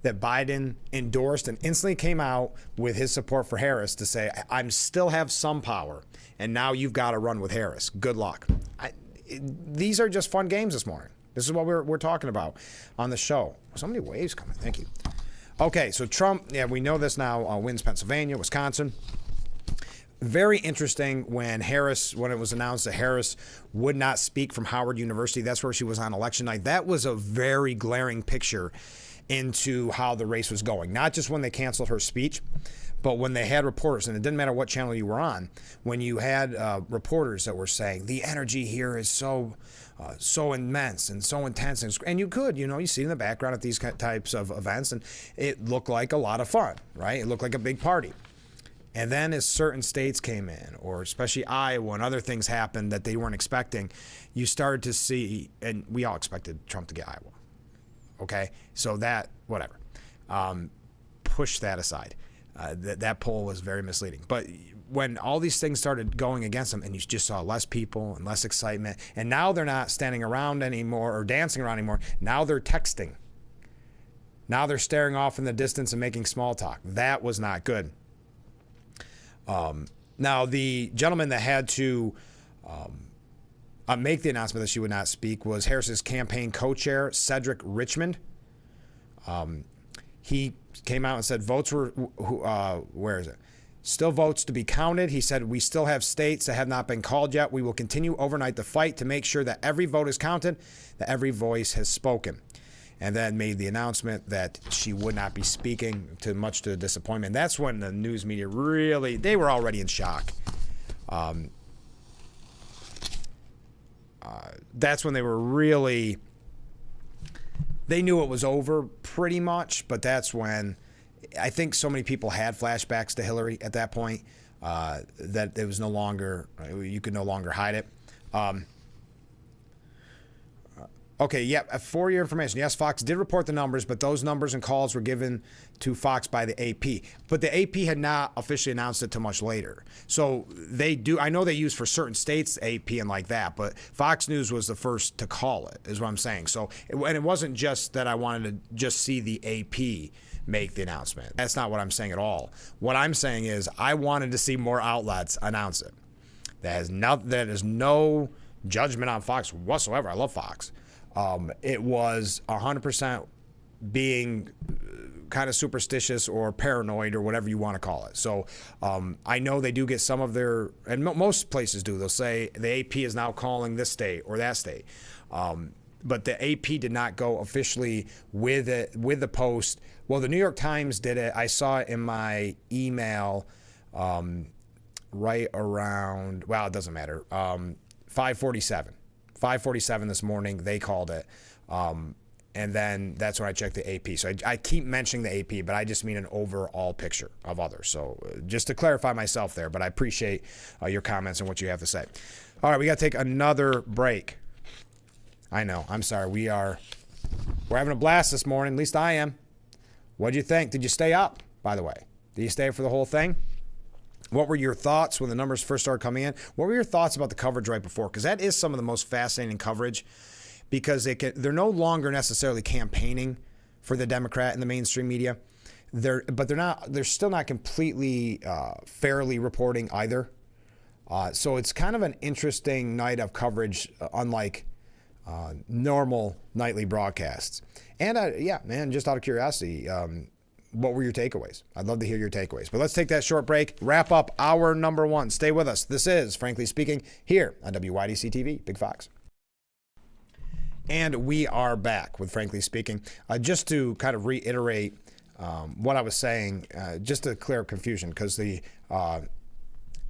[SPEAKER 1] that Biden endorsed and instantly came out with his support for Harris to say, I still have some power, and now you've got to run with Harris. Good luck. These are just fun games this morning. This is what we're talking about on the show. So many waves coming. Thank you. Okay, so Trump, we know this now, wins Pennsylvania, Wisconsin. Very interesting when it was announced that Harris would not speak from Howard University. That's where she was on election night. That was a very glaring picture into how the race was going. Not just when they canceled her speech, but when they had reporters, and it didn't matter what channel you were on, when you had reporters that were saying the energy here is so immense and so intense, and you could, you see in the background at these types of events, and it looked like a lot of fun, right? It looked like a big party. And then as certain states came in, or especially Iowa and other things happened that they weren't expecting, you started to see, and we all expected Trump to get Iowa. Okay? So that, whatever. Push that aside. That poll was very misleading. But when all these things started going against them, and you just saw less people and less excitement, and now they're not standing around anymore or dancing around anymore. Now they're texting. Now they're staring off in the distance and making small talk. That was not good. Now, the gentleman that had to make the announcement that she would not speak was Harris's campaign co-chair, Cedric Richmond. He came out and said votes were, where is it? Still votes to be counted. He said, we still have states that have not been called yet. We will continue overnight the fight to make sure that every vote is counted, that every voice has spoken. And then made the announcement that she would not be speaking, much to the disappointment. That's when the news media really, they were already in shock. That's when they were really, they knew it was over pretty much, but that's when I think so many people had flashbacks to Hillary at that point that it was no longer, you could no longer hide it. Okay, for your information, yes, Fox did report the numbers, but those numbers and calls were given to Fox by the AP. But the AP had not officially announced it till much later. So they do, I know they use for certain states AP and like that, but Fox News was the first to call it, is what I'm saying. So, and it wasn't just that I wanted to just see the AP make the announcement. That's not what I'm saying at all. What I'm saying is I wanted to see more outlets announce it. That is no judgment on Fox whatsoever. I love Fox. It was 100% being kind of superstitious or paranoid or whatever you want to call it. So I know they do get some of their, and most places do, they'll say the AP is now calling this state or that state. But the AP did not go officially with the post. Well, the New York Times did it. I saw it in my email right around, well, it doesn't matter, 5:47. 5:47 this morning, they called it. And then that's when I checked the AP. So I keep mentioning the AP, but I just mean an overall picture of others. So just to clarify myself there, but I appreciate your comments and what you have to say. All right, we got to take another break. I know, I'm sorry. We're having a blast this morning. At least I am. What'd you think? Did you stay up, by the way? Did you stay up for the whole thing? What were your thoughts when the numbers first started coming in? What were your thoughts about the coverage right before? Because that is some of the most fascinating coverage, because they're no longer necessarily campaigning for the Democrat in the mainstream media. They're still not completely fairly reporting either. So it's kind of an interesting night of coverage, unlike normal nightly broadcasts. And just out of curiosity, what were your takeaways? I'd love to hear your takeaways. But let's take that short break, wrap up hour number one. Stay with us. This is Frankly Speaking here on WYDC TV, Big Fox. And we are back with Frankly Speaking. Just to kind of reiterate what I was saying, just to clear up confusion, because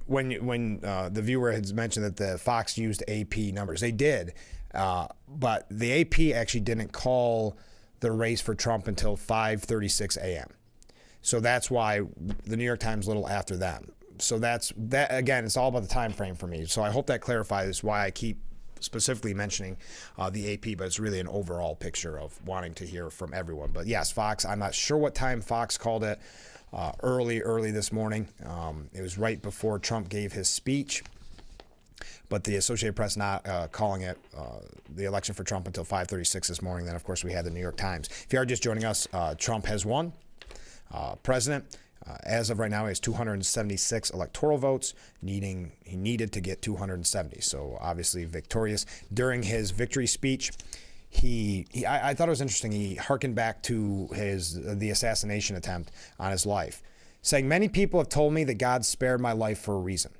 [SPEAKER 1] when the viewer had mentioned that the Fox used AP numbers, they did, but the AP actually didn't call the race for Trump until 5:36 a.m. So that's why the New York Times a little after them. So that again, it's all about the time frame for me. So I hope that clarifies why I keep specifically mentioning the AP, but it's really an overall picture of wanting to hear from everyone. But yes, Fox, I'm not sure what time Fox called it early this morning. It was right before Trump gave his speech. But the Associated Press not calling it the election for Trump until 5:36 this morning. Then, of course, we had the New York Times. If you are just joining us, Trump has won president. As of right now, he has 276 electoral votes. He needed to get 270. So obviously victorious. During his victory speech, I thought it was interesting. He hearkened back to the assassination attempt on his life, saying, "Many people have told me that God spared my life for a reason.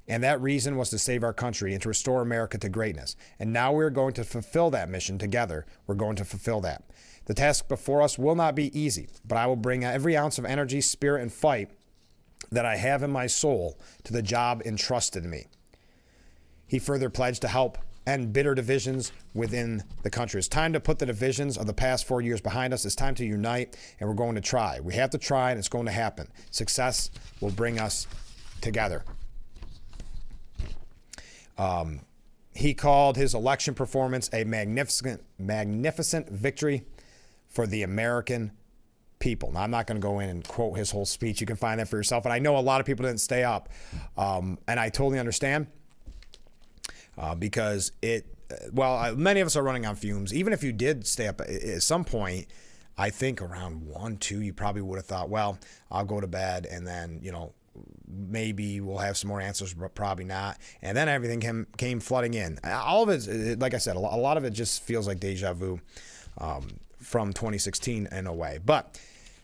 [SPEAKER 1] And that reason was to save our country and to restore America to greatness. And now we're going to fulfill that mission together. We're going to fulfill that. The task before us will not be easy, but I will bring every ounce of energy, spirit, and fight that I have in my soul to the job entrusted to me." He further pledged to help end bitter divisions within the country. It's time to put the divisions of the past 4 years behind us. It's time to unite, and we're going to try. We have to try, and it's going to happen. Success will bring us together. He called his election performance a magnificent victory for the American people. Now, I'm not going to go in and quote his whole speech. You can find that for yourself. And I know a lot of people didn't stay up. And I totally understand because many of us are running on fumes. Even if you did stay up at some point, I think around 1, 2, you probably would have thought, well, I'll go to bed and then, maybe we'll have some more answers, but probably not. And then everything came flooding in. All of it, like I said, a lot of it just feels like deja vu from 2016 in a way. But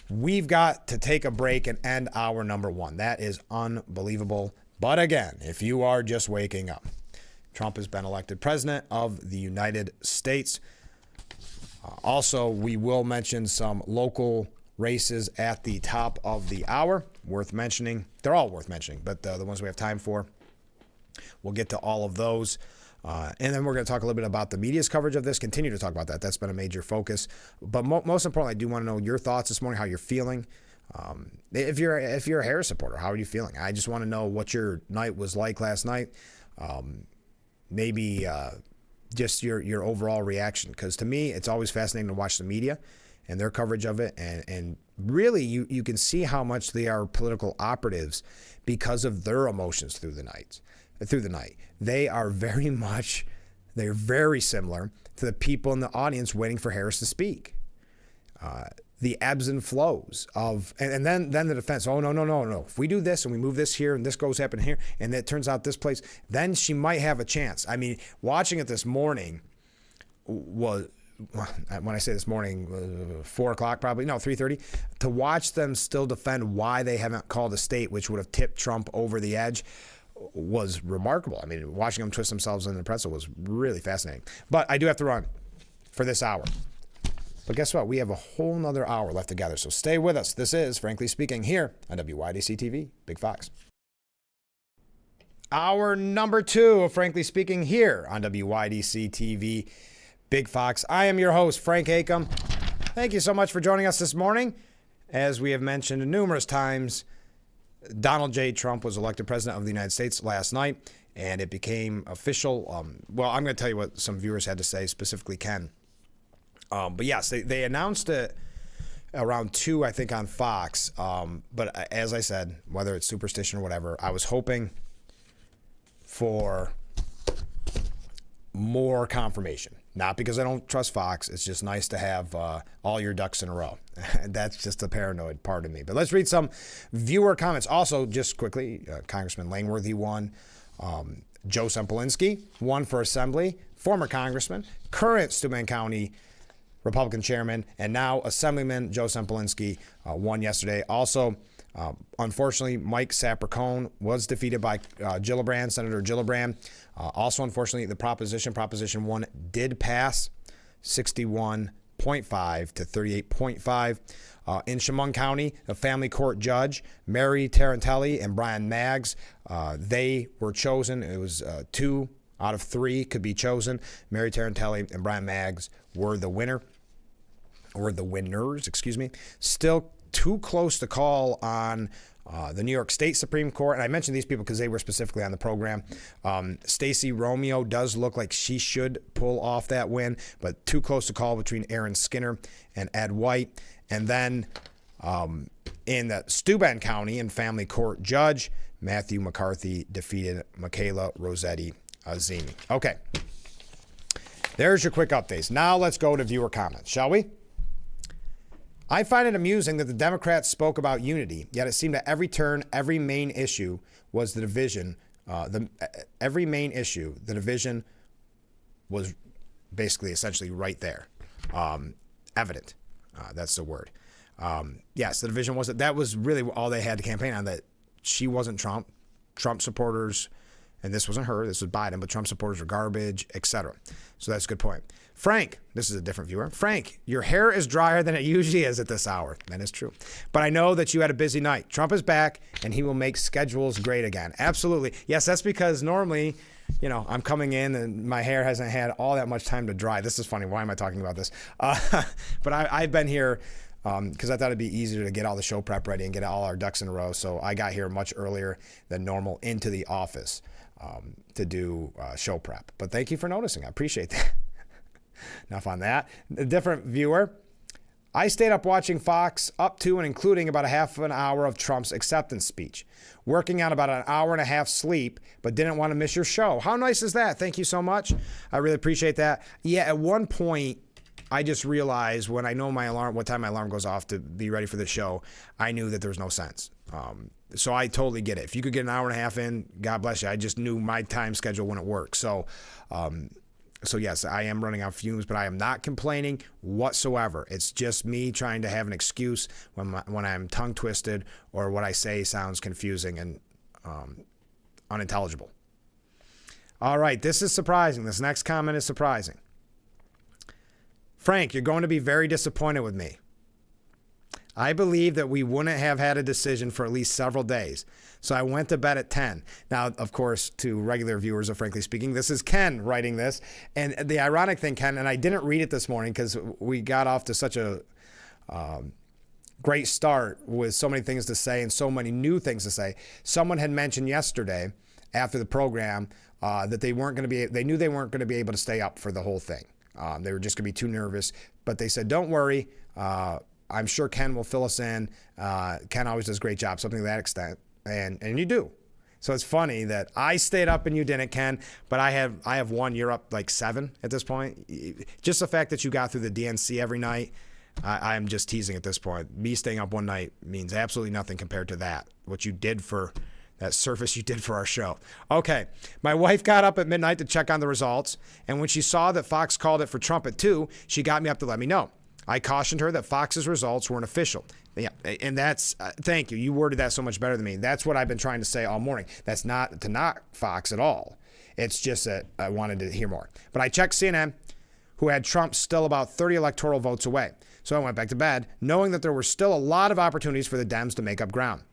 [SPEAKER 1] we've got to take a break and end hour number 1. That is unbelievable. But again, if you are just waking up, Trump has been elected president of the United States. Also, we will mention some local races at the top of the hour. Worth mentioning. They're all worth mentioning, but the ones we have time for, we'll get to all of those. And then we're going to talk a little bit about the media's coverage of this, continue to talk about that. That's been a major focus. But most importantly, I do want to know your thoughts this morning, how you're feeling. If you're a Harris supporter, how are you feeling? I just want to know what your night was like last night. Maybe just your overall reaction. Because to me, it's always fascinating to watch the media and their coverage of it. And really, you can see how much they are political operatives because of their emotions through the night. They are they're very similar to the people in the audience waiting for Harris to speak. The ebbs and flows of, and then the defense, oh, no. If we do this and we move this here and this goes happen here and it turns out this place, then she might have a chance. I mean, watching it this morning was, when I say this morning, 4 o'clock probably, no, 3:30, to watch them still defend why they haven't called a state, which would have tipped Trump over the edge, was remarkable. I mean, watching them twist themselves in the pretzel was really fascinating. But I do have to run for this hour. But guess what? We have a whole nother hour left together. So stay with us. This is Frankly Speaking here on WYDC TV, Big Fox. Hour number 2 of Frankly Speaking here on WYDC TV, Big Fox. I am your host, Frank Acom. Thank you so much for joining us this morning. As we have mentioned numerous times, Donald J. Trump was elected president of the United States last night, and it became official. I'm going to tell you what some viewers had to say, specifically Ken. But yes, they announced it around 2, I think, on Fox. But as I said, whether it's superstition or whatever, I was hoping for more confirmation. Not because I don't trust Fox. It's just nice to have all your ducks in a row. That's just the paranoid part of me. But let's read some viewer comments. Also, just quickly, Congressman Langworthy won. Joe Sempolinski won for Assembly. Former Congressman, current Steuben County Republican chairman, and now Assemblyman Joe Sempolinski won yesterday. Also, unfortunately, Mike Sapercone was defeated by Senator Gillibrand. Also, unfortunately, the Proposition 1 did pass 61.5 to 38.5. In Chemung County, a family court judge, Mary Tarantelli and Brian Maggs, they were chosen. It was 2 out of 3 could be chosen. Mary Tarantelli and Brian Maggs were the winners, Still too close to call on the New York State Supreme Court. And I mentioned these people because they were specifically on the program. Stacey Romeo does look like she should pull off that win, but too close to call between Aaron Skinner and Ed White. And then in the Steuben County and family court judge, Matthew McCarthy defeated Michaela Rossetti Azimi. Okay. There's your quick updates. Now let's go to viewer comments, shall we? I find it amusing that the Democrats spoke about unity, yet it seemed at every turn, every main issue was the division. Every main issue, the division was basically essentially right there. Evident. That's the word. Yes, the division wasn't. That was really all they had to campaign on, that she wasn't Trump. Trump supporters, and this wasn't her, this was Biden, but Trump supporters are garbage, etc. So that's a good point. Frank, this is a different viewer. Frank, your hair is drier than it usually is at this hour. That is true. But I know that you had a busy night. Trump is back, and he will make schedules great again. Absolutely. Yes, that's because normally, I'm coming in and my hair hasn't had all that much time to dry. This is funny. Why am I talking about this? But I've been here because I thought it'd be easier to get all the show prep ready and get all our ducks in a row. So I got here much earlier than normal into the office to do show prep. But thank you for noticing. I appreciate that. Enough on that. A different viewer. I stayed up watching Fox up to and including about a half an hour of Trump's acceptance speech, working on about an hour and a half sleep, but didn't want to miss your show. How nice is that? Thank you so much. I really appreciate that. Yeah, at one point, I just realized when I know what time my alarm goes off to be ready for the show, I knew that there was no sense. So I totally get it. If you could get an hour and a half in, God bless you. I just knew my time schedule wouldn't work. So yes, I am running on fumes, but I am not complaining whatsoever. It's just me trying to have an excuse when I'm tongue twisted or what I say sounds confusing and unintelligible. All right, this is surprising. This next comment is surprising. Frank, you're going to be very disappointed with me. I believe that we wouldn't have had a decision for at least several days. So I went to bed at 10. Now, of course, to regular viewers of Frankly Speaking, this is Ken writing this. And the ironic thing, Ken, and I didn't read it this morning because we got off to such a great start with so many things to say and so many new things to say. Someone had mentioned yesterday after the program that they knew they weren't going to be able to stay up for the whole thing. They were just going to be too nervous. But they said, don't worry. I'm sure Ken will fill us in. Ken always does a great job, something to that extent. And you do. So it's funny that I stayed up and you didn't, Ken, but I have one. You're up like 7 at this point. Just the fact that you got through the DNC every night, I am just teasing at this point. Me staying up one night means absolutely nothing compared to that, what you did for that service you did for our show. Okay, my wife got up at midnight to check on the results, and when she saw that Fox called it for Trump at 2, she got me up to let me know. I cautioned her that Fox's results weren't official. Yeah, and that's, thank you. You worded that so much better than me. That's what I've been trying to say all morning. That's not to knock Fox at all. It's just that I wanted to hear more. But I checked CNN, who had Trump still about 30 electoral votes away. So I went back to bed, knowing that there were still a lot of opportunities for the Dems to make up ground.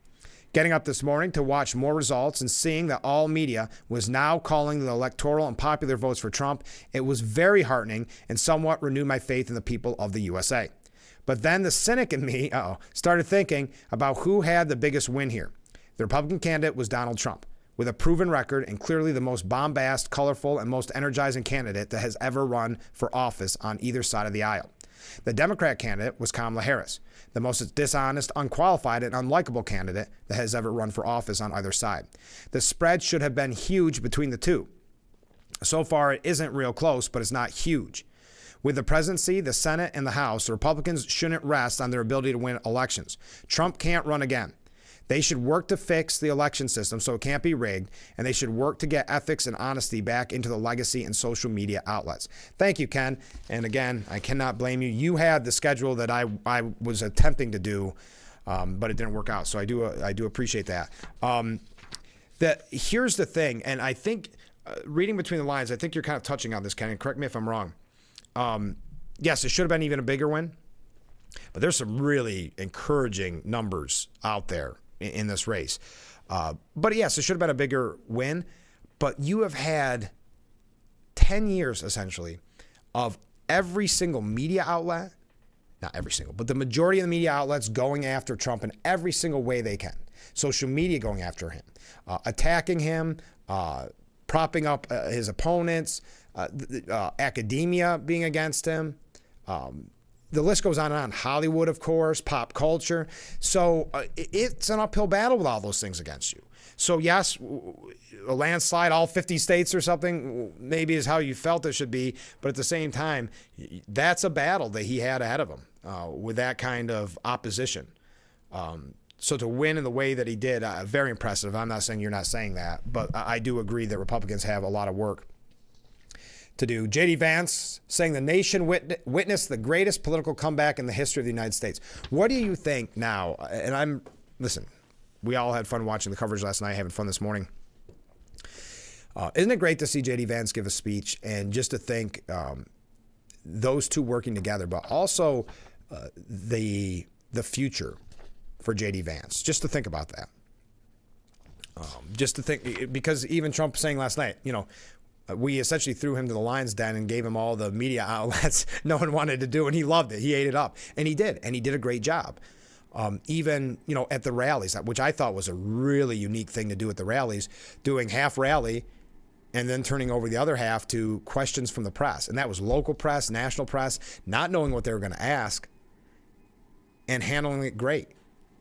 [SPEAKER 1] Getting up this morning to watch more results and seeing that all media was now calling the electoral and popular votes for Trump, it was very heartening and somewhat renewed my faith in the people of the USA. But then the cynic in me started thinking about who had the biggest win here. The Republican candidate was Donald Trump, with a proven record and clearly the most bombast, colorful, and most energizing candidate that has ever run for office on either side of the aisle. The Democrat candidate was Kamala Harris, the most dishonest, unqualified, and unlikable candidate that has ever run for office on either side. The spread should have been huge between the two. So far, it isn't real close, but it's not huge. With the presidency, the Senate, and the House, the Republicans shouldn't rest on their ability to win elections. Trump can't run again. They should work to fix the election system so it can't be rigged, and they should work to get ethics and honesty back into the legacy and social media outlets. Thank you, Ken. And again, I cannot blame you. You had the schedule that I was attempting to do, but it didn't work out. So I do appreciate that. Here's the thing, and I think reading between the lines, I think you're kind of touching on this, Ken, and correct me if I'm wrong. Yes, it should have been even a bigger win, but there's some really encouraging numbers out there in this race. But yes, it should have been a bigger win, but you have had 10 years essentially of every single media outlet, not every single, but the majority of the media outlets going after Trump in every single way they can. Social media going after him, attacking him, propping up his opponents, academia being against him, the list goes on and on. Hollywood, of course, pop culture. So it's an uphill battle with all those things against you. So yes, a landslide, all 50 states or something, maybe is how you felt it should be. But at the same time, that's a battle that he had ahead of him with that kind of opposition. So to win in the way that he did, very impressive. I'm not saying you're not saying that, but I do agree that Republicans have a lot of work to do. J.D. Vance saying the nation witnessed the greatest political comeback in the history of the United States. What do you think now? And listen, we all had fun watching the coverage last night, having fun this morning. Isn't it great to see J.D. Vance give a speech and just to think those two working together, but also the future for J.D. Vance, just to think about that. Just to think, because even Trump saying last night, we essentially threw him to the lion's den and gave him all the media outlets no one wanted to do, and he loved it. He ate it up, and he did a great job. Even, at the rallies, which I thought was a really unique thing to do at the rallies, doing half rally and then turning over the other half to questions from the press. And that was local press, national press, not knowing what they were going to ask and handling it great.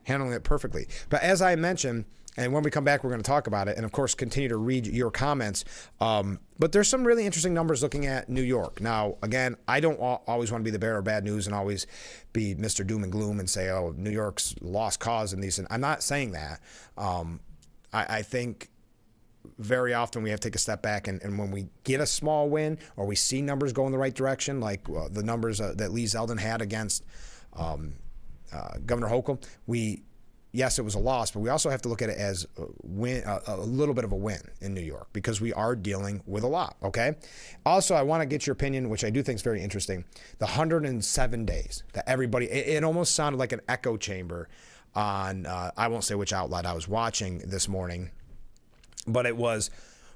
[SPEAKER 1] Handling it perfectly. But as I mentioned, and when we come back, we're going to talk about it, and of course, continue to read your comments. But there's some really interesting numbers looking at New York. Now, again, I don't always want to be the bearer of bad news and always be Mr. Doom and Gloom and say, oh, New York's lost cause in these. And I'm not saying that. I think very often we have to take a step back, and when we get a small win or we see numbers go in the right direction, like the numbers that Lee Zeldin had against Governor Hochul, yes, it was a loss, but we also have to look at it as a little bit of a win in New York because we are dealing with a lot, okay? Also, I want to get your opinion, which I do think is very interesting. The 107 days that everybody, it almost sounded like an echo chamber on, I won't say which outlet I was watching this morning, but it was,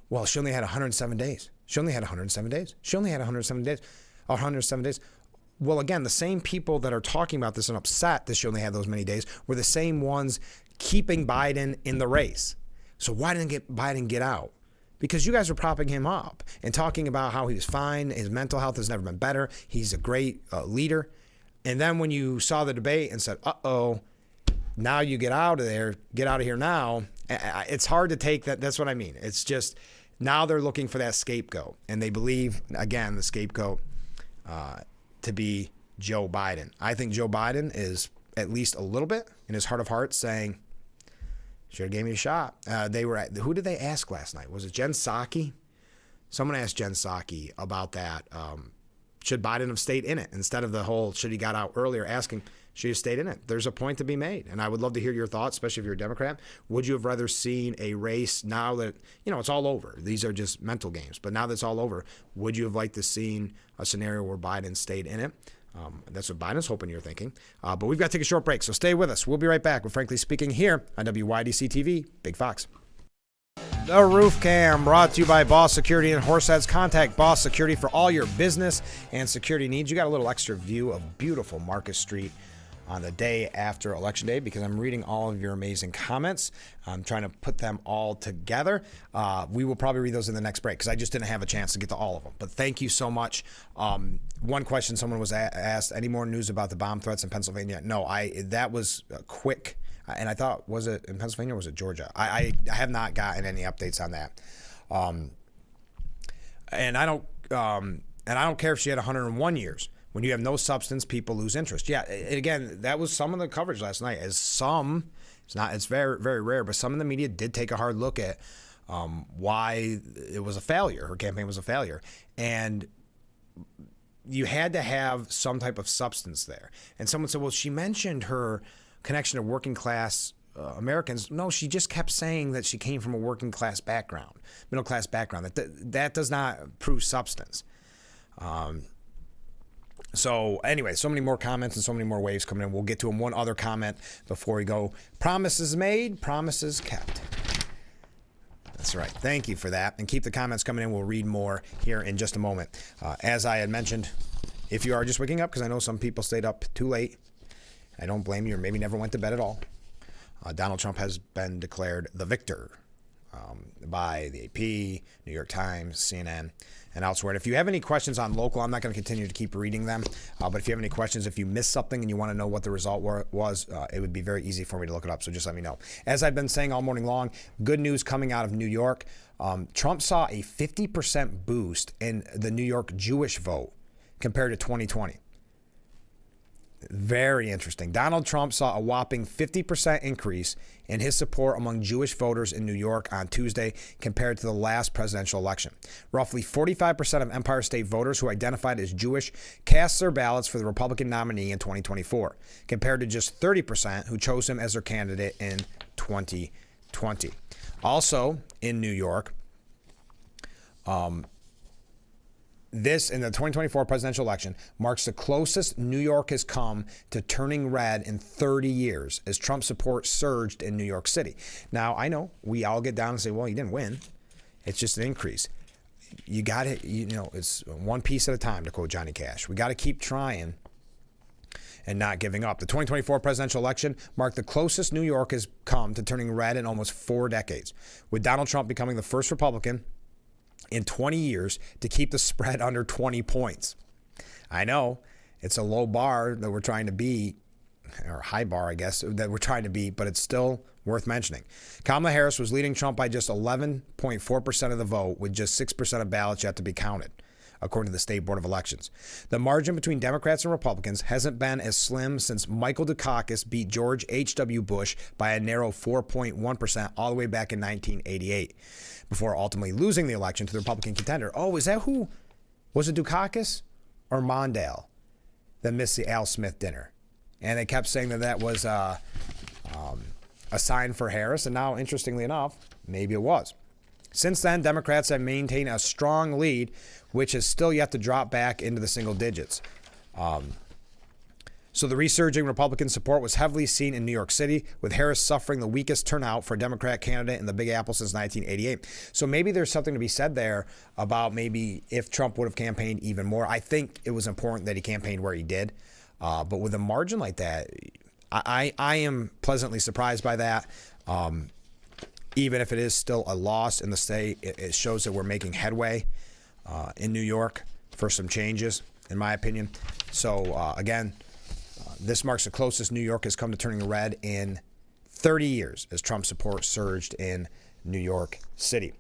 [SPEAKER 1] well, she only had 107 days. She only had 107 days. She only had 107 days. 107 days. Well, again, the same people that are talking about this and upset that she only had those many days were the same ones keeping Biden in the race. So why didn't Biden get out? Because you guys were propping him up and talking about how he was fine, his mental health has never been better, he's a great leader. And then when you saw the debate and said, uh-oh, now you get out of there, get out of here now, it's hard to take that. That's what I mean. It's just now they're looking for that scapegoat. And they believe, again, the scapegoat to be Joe Biden. I think Joe Biden is at least a little bit in his heart of hearts saying, should have gave me a shot. Who did they ask last night? Was it Jen Psaki? Someone asked Jen Psaki about that. Should Biden have stayed in it instead of the whole should he got out earlier, asking should he have stayed in it? There's a point to be made, and I would love to hear your thoughts, especially if you're a Democrat. Would you have rather seen a race now that it's all over? These are just mental games, but now that it's all over, would you have liked to seen a scenario where Biden stayed in it? That's what Biden's hoping you're thinking. But we've got to take a short break, so stay with us. We'll be right back with Frankly Speaking here on WYDC TV, Big Fox. The Roof Cam brought to you by Boss Security and Horseheads. Contact Boss Security for all your business and security needs. You got a little extra view of beautiful Marcus Street on the day after Election Day because I'm reading all of your amazing comments. I'm trying to put them all together. We will probably read those in the next break because I just didn't have a chance to get to all of them. But thank you so much. One question someone was asked, any more news about the bomb threats in Pennsylvania? No, that was quick. And I thought, was it in Pennsylvania or was it Georgia? I have not gotten any updates on that. And I don't care if she had 101 years. When you have no substance, people lose interest. Yeah, and again, that was some of the coverage last night. It's very, very rare, but some of the media did take a hard look at why it was a failure. Her campaign was a failure. And you had to have some type of substance there. And someone said, well, she mentioned her connection to working class Americans. No, she just kept saying that she came from a working class background, middle class background. That does not prove substance. So anyway, so many more comments and so many more waves coming in. We'll get to them. One other comment before we go. Promises made, promises kept. That's right. Thank you for that. And keep the comments coming in. We'll read more here in just a moment. As I had mentioned, if you are just waking up, because I know some people stayed up too late, I don't blame you, or maybe never went to bed at all. Donald Trump has been declared the victor by the AP, New York Times, CNN, and elsewhere. And if you have any questions on local, I'm not going to continue to keep reading them. But if you have any questions, if you missed something and you want to know what the result was, it would be very easy for me to look it up. So just let me know. As I've been saying all morning long, good news coming out of New York. Trump saw a 50% boost in the New York Jewish vote compared to 2020. Very interesting. Donald Trump saw a whopping 50% increase in his support among Jewish voters in New York on Tuesday compared to the last presidential election. Roughly 45% of Empire State voters who identified as Jewish cast their ballots for the Republican nominee in 2024, compared to just 30% who chose him as their candidate in 2020. Also in New York, this, in the 2024 presidential election, marks the closest New York has come to turning red in 30 years as Trump support surged in New York City. Now, I know we all get down and say, well, he didn't win. It's just an increase. You got to, it's one piece at a time, to quote Johnny Cash. We got to keep trying and not giving up. The 2024 presidential election marked the closest New York has come to turning red in almost 4 decades, with Donald Trump becoming the first Republican in 20 years to keep the spread under 20 points. I know it's a low bar that we're trying to beat, or a high bar, I guess, that we're trying to beat, but it's still worth mentioning. Kamala Harris was leading Trump by just 11.4% of the vote, with just 6% of ballots yet to be counted, according to the State Board of Elections. The margin between Democrats and Republicans hasn't been as slim since Michael Dukakis beat George H.W. Bush by a narrow 4.1% all the way back in 1988, before ultimately losing the election to the Republican contender. Oh, is that who? Was it Dukakis or Mondale that missed the Al Smith dinner? And they kept saying that was a sign for Harris, and now, interestingly enough, maybe it was. Since then, Democrats have maintained a strong lead, which is still yet to drop back into the single digits. So the resurging Republican support was heavily seen in New York City, with Harris suffering the weakest turnout for a Democrat candidate in the Big Apple since 1988. So maybe there's something to be said there about maybe if Trump would have campaigned even more. I think it was important that he campaigned where he did. But with a margin like that, I am pleasantly surprised by that. Even if it is still a loss in the state, it shows that we're making headway in New York for some changes, in my opinion. So, again, this marks the closest New York has come to turning red in 30 years as Trump support surged in New York City.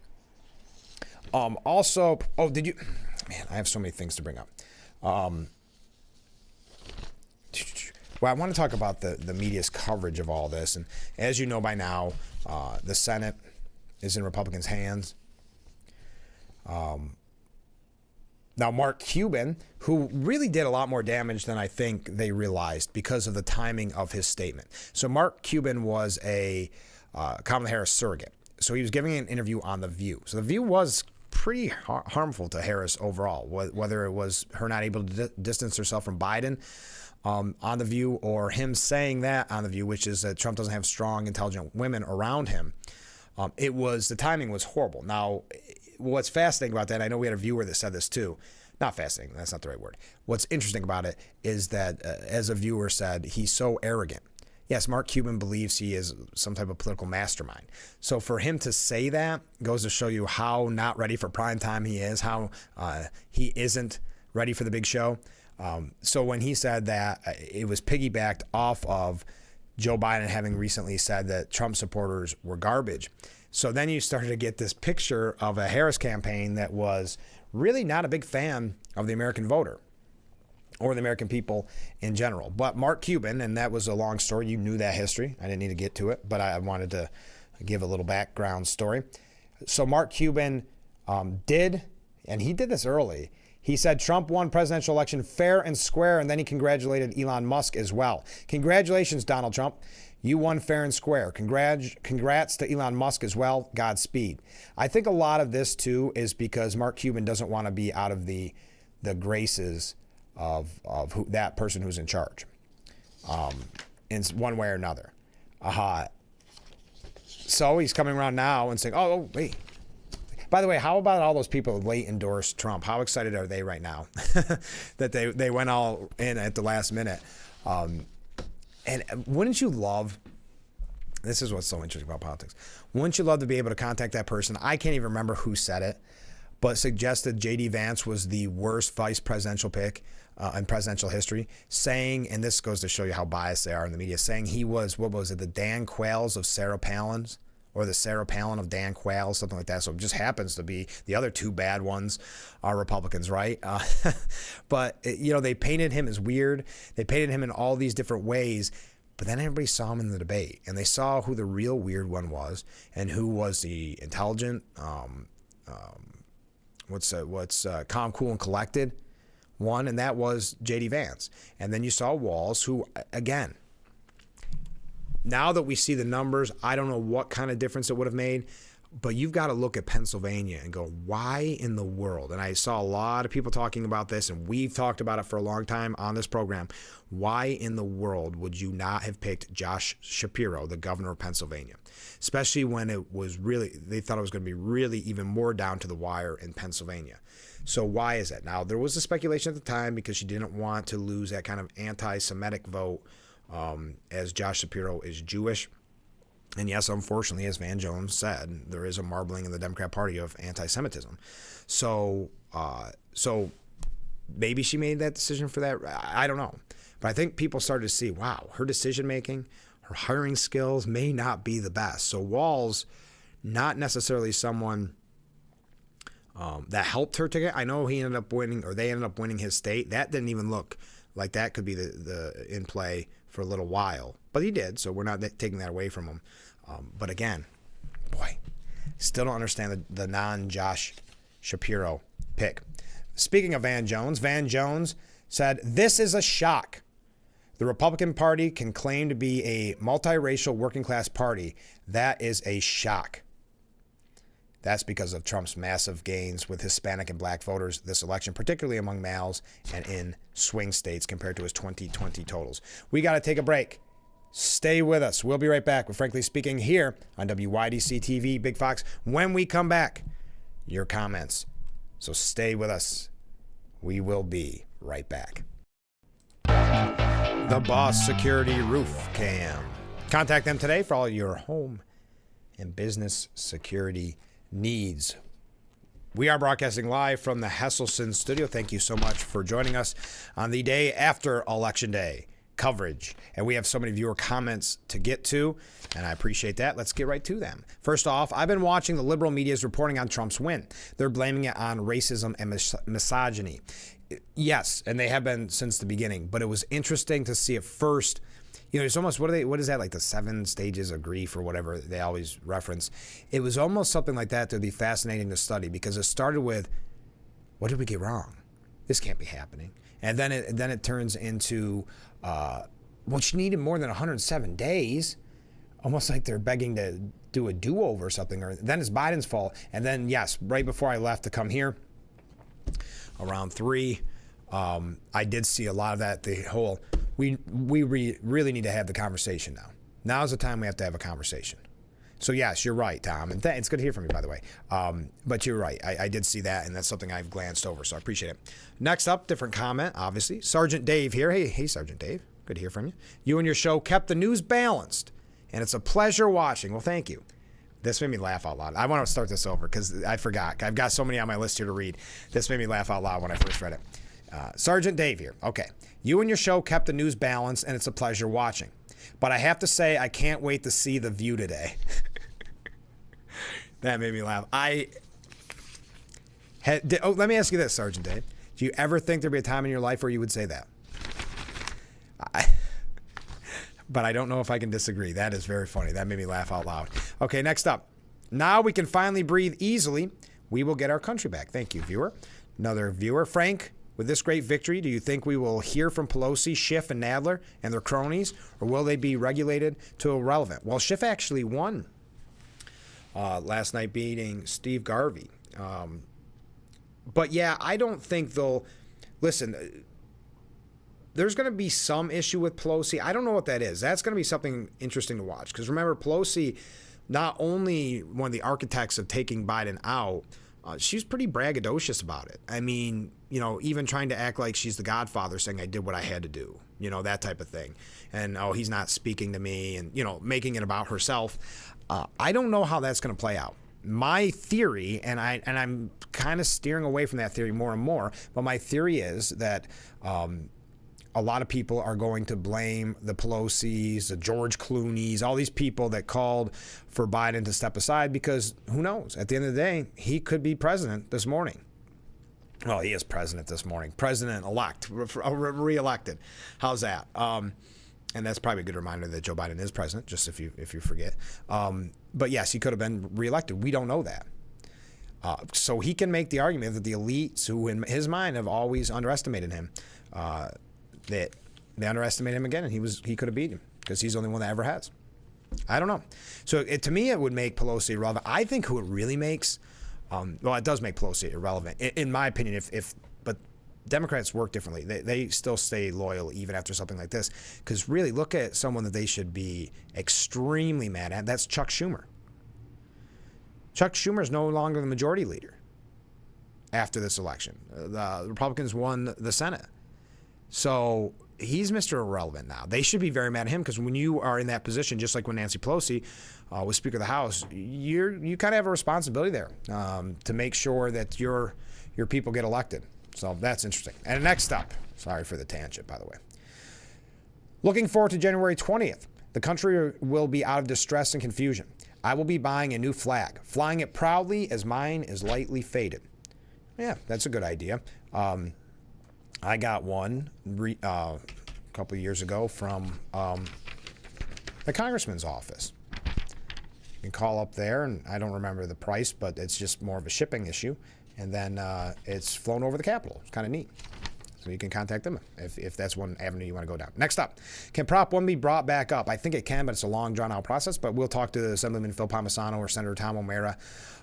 [SPEAKER 1] Also, I have so many things to bring up. Well, I want to talk about the media's coverage of all this. And as you know by now, the Senate is in Republicans' hands. Now, Mark Cuban, who really did a lot more damage than I think they realized because of the timing of his statement. So Mark Cuban was a Kamala Harris surrogate. So he was giving an interview on The View. So The View was pretty harmful to Harris overall, whether it was her not able to distance herself from Biden on The View, or him saying that on The View, which is that Trump doesn't have strong, intelligent women around him. The timing was horrible. Now, what's fascinating about that, I know we had a viewer that said this too. Not fascinating, that's not the right word. What's interesting about it is that, as a viewer said, he's so arrogant. Yes, Mark Cuban believes he is some type of political mastermind. So for him to say that goes to show you how not ready for prime time he is, how he isn't ready for the big show. So when he said that, it was piggybacked off of Joe Biden having recently said that Trump supporters were garbage. So then you started to get this picture of a Harris campaign that was really not a big fan of the American voter or the American people in general. But Mark Cuban, and that was a long story. You knew that history. I didn't need to get to it, but I wanted to give a little background story. So Mark Cuban did, and he did this early. He said Trump won presidential election fair and square, and then he congratulated Elon Musk as well. Congratulations, Donald Trump. You won fair and square. Congrats to Elon Musk as well. Godspeed. I think a lot of this, too, is because Mark Cuban doesn't want to be out of the graces of that person who's in charge in one way or another. So he's coming around now and saying, oh, wait. By the way, how about all those people who late endorsed Trump? How excited are they right now that they went all in at the last minute? And wouldn't you love This is what's so interesting about politics. Wouldn't you love to be able to contact that person? I can't even remember who said it, but suggested J.D. Vance was the worst vice presidential pick in presidential history, saying, and this goes to show you how biased they are in the media, saying he was, what was it, the Dan Quayles of Sarah Palin's, or the Sarah Palin of Dan Quayle, something like that. So it just happens to be the other two bad ones are Republicans, right? But, they painted him as weird. They painted him in all these different ways. But then everybody saw him in the debate, and they saw who the real weird one was and who was the intelligent, calm, cool, and collected one, and that was J.D. Vance. And then you saw Walz, who, again, now that we see the numbers, I don't know what kind of difference it would have made, but you've got to look at Pennsylvania and go, why in the world? And I saw a lot of people talking about this, and we've talked about it for a long time on this program. Why in the world would you not have picked Josh Shapiro, the governor of Pennsylvania? Especially when it was really, they thought it was going to be really even more down to the wire in Pennsylvania. So why is that? Now, there was a speculation at the time because she didn't want to lose that kind of anti-Semitic vote, as Josh Shapiro is Jewish. And yes, unfortunately, as Van Jones said, there is a marbling in the Democrat Party of anti-Semitism. So maybe she made that decision for that. I don't know. But I think people started to see, wow, her decision-making, her hiring skills may not be the best. So Walz, not necessarily someone that helped her to get. I know he ended up winning, or they ended up winning his state. That didn't even look like that could be the in play for a little while. But he did, so we're not taking that away from him. But again, boy, still don't understand the non-Josh Shapiro pick. Speaking of Van Jones said, "This is a shock. The Republican Party can claim to be a multiracial working class party. That is a shock." That's because of Trump's massive gains with Hispanic and black voters this election, particularly among males and in swing states compared to his 2020 totals. We got to take a break. Stay with us. We'll be right back with Frankly Speaking here on WYDC TV, Big Fox. When we come back, your comments. So stay with us. We will be right back. The Boss Security Roof Cam. Contact them today for all your home and business security needs. We are broadcasting live from the Hesselson studio. Thank you so much for joining us on the day after Election Day coverage. And we have so many viewer comments to get to, and I appreciate that. Let's get right to them. First off, I've been watching the liberal media's reporting on Trump's win. They're blaming it on racism and misogyny. Yes, and they have been since the beginning, but it was interesting to see it first. It's almost, what is that, like the 7 stages of grief or whatever they always reference. It was almost something like that. That'd be fascinating to study, because it started with, what did we get wrong? This can't be happening. And then it turns into, she needed more than 107 days, almost like they're begging to do a do-over or something. Or then it's Biden's fault. And then, yes, right before I left to come here, around 3, I did see a lot of that. The whole, we really need to have the conversation now. Now's the time we have to have a conversation. So yes, you're right, Tom, and it's good to hear from you, by the way. But you're right. I did see that, and that's something I've glanced over, so I appreciate it. Next up, different comment, obviously. Sergeant Dave here. Hey, Sergeant Dave. Good to hear from you. You and your show kept the news balanced, and it's a pleasure watching. Well, thank you. This made me laugh out loud. I want to start this over because I forgot. I've got so many on my list here to read. This made me laugh out loud when I first read it. Sergeant Dave here. Okay. You and your show kept the news balanced, and it's a pleasure watching. But I have to say, I can't wait to see The View today. That made me laugh. Let me ask you this, Sergeant Dave. Do you ever think there'd be a time in your life where you would say that? But I don't know if I can disagree. That is very funny. That made me laugh out loud. Okay, next up. Now we can finally breathe easily. We will get our country back. Thank you, viewer. Another viewer. Frank, with this great victory, do you think we will hear from Pelosi, Schiff, and Nadler and their cronies, or will they be regulated to irrelevant? Well, Schiff actually won last night, beating Steve Garvey. But yeah, I don't think they'll listen. There's going to be some issue with Pelosi. I don't know what that is. That's going to be something interesting to watch. Because remember, Pelosi, not only one of the architects of taking Biden out, she's pretty braggadocious about it. I mean, even trying to act like she's the Godfather, saying I did what I had to do. that type of thing. And, oh, he's not speaking to me, and, making it about herself. I don't know how that's going to play out. My theory, and I'm kind of steering away from that theory more and more, but my theory is that a lot of people are going to blame the Pelosi's, the George Clooney's, all these people that called for Biden to step aside, because who knows? At the end of the day, he could be president this morning. Well, he is president this morning. President-elect, re-elected. How's that? And that's probably a good reminder that Joe Biden is president, just if you forget. But yes, he could have been reelected. We don't know that. So he can make the argument that the elites, who in his mind have always underestimated him, that they underestimated him again, and he could have beat him because he's the only one that ever has. I don't know. So to me, it would make Pelosi irrelevant. I think who it really makes, it does make Pelosi irrelevant, in my opinion. But Democrats work differently. They still stay loyal even after something like this. Because really, look at someone that they should be extremely mad at. That's Chuck Schumer. Chuck Schumer is no longer the majority leader after this election. The Republicans won the Senate. So he's Mr. Irrelevant now. They should be very mad at him, because when you are in that position, just like when Nancy Pelosi was Speaker of the House, you kind of have a responsibility there to make sure that your people get elected. So that's interesting. And next up, sorry for the tangent, by the way. Looking forward to January 20th. The country will be out of distress and confusion. I will be buying a new flag, flying it proudly as mine is lightly faded. Yeah, that's a good idea. I got one a couple of years ago from the congressman's office. You can call up there, and I don't remember the price, but it's just more of a shipping issue. And then it's flown over the Capitol. It's kind of neat. So you can contact them if that's one avenue you want to go down. Next up, can Prop 1 be brought back up? I think it can, but it's a long, drawn-out process. But we'll talk to Assemblyman Phil Palmisano or Senator Tom O'Mara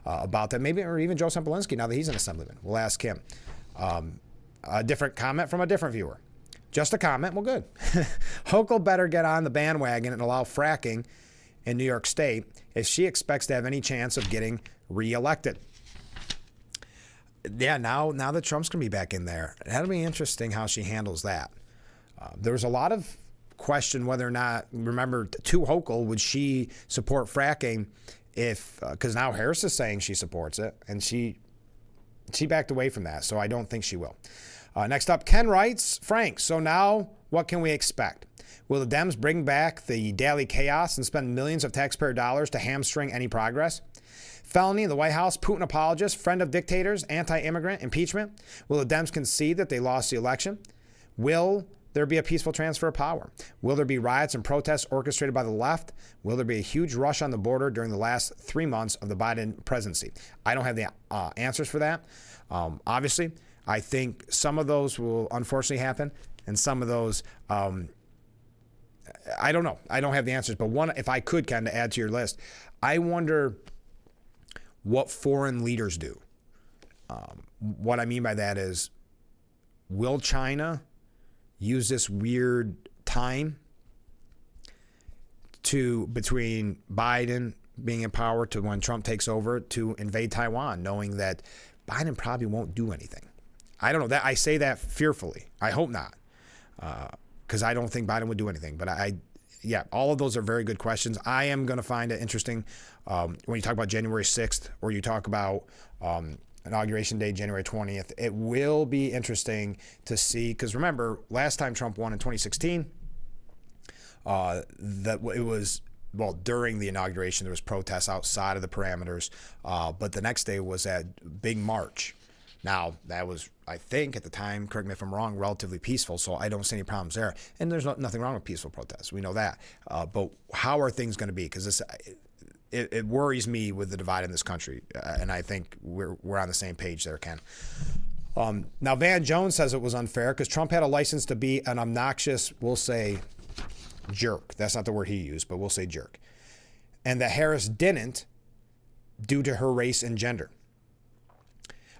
[SPEAKER 1] about that. Maybe, or even Joe Semplinsky, now that he's an assemblyman. We'll ask him. A different comment from a different viewer. Just a comment. Well, good. Hochul better get on the bandwagon and allow fracking in New York State if she expects to have any chance of getting reelected. Yeah, now that Trump's going to be back in there, that'll be interesting how she handles that. There was a lot of question whether or not, remember, to Hochul, would she support fracking because now Harris is saying she supports it, and she backed away from that, so I don't think she will. Next up, Ken writes, Frank, so now what can we expect? Will the Dems bring back the daily chaos and spend millions of taxpayer dollars to hamstring any progress? Felony in the White House, Putin apologist, friend of dictators, anti-immigrant, impeachment. Will the Dems concede that they lost the election? Will there be a peaceful transfer of power? Will there be riots and protests orchestrated by the left? Will there be a huge rush on the border during the last 3 months of the Biden presidency? I don't have the answers for that. Obviously, I think some of those will unfortunately happen, and some of those, I don't know. I don't have the answers. But one, if I could, Ken, to add to your list, I wonder what foreign leaders do. What I mean by that is, will China use this weird time between Biden being in power to when Trump takes over to invade Taiwan, knowing that Biden probably won't do anything? I don't know. That I say that fearfully. I hope not, because I don't think Biden would do anything. But all of those are very good questions. I am going to find it interesting when you talk about January 6th or you talk about Inauguration Day, January 20th. It will be interesting to see, because remember, last time Trump won in 2016, that it was, well, during the inauguration, there was protests outside of the parameters, but the next day was that big march. Now, that was, I think, at the time, correct me if I'm wrong, relatively peaceful, so I don't see any problems there. And there's nothing wrong with peaceful protests. We know that. But how are things going to be? Because it worries me with the divide in this country, and I think we're on the same page there, Ken. Now, Van Jones says it was unfair because Trump had a license to be an obnoxious, we'll say, jerk. That's not the word he used, but we'll say jerk. And that Harris didn't due to her race and gender.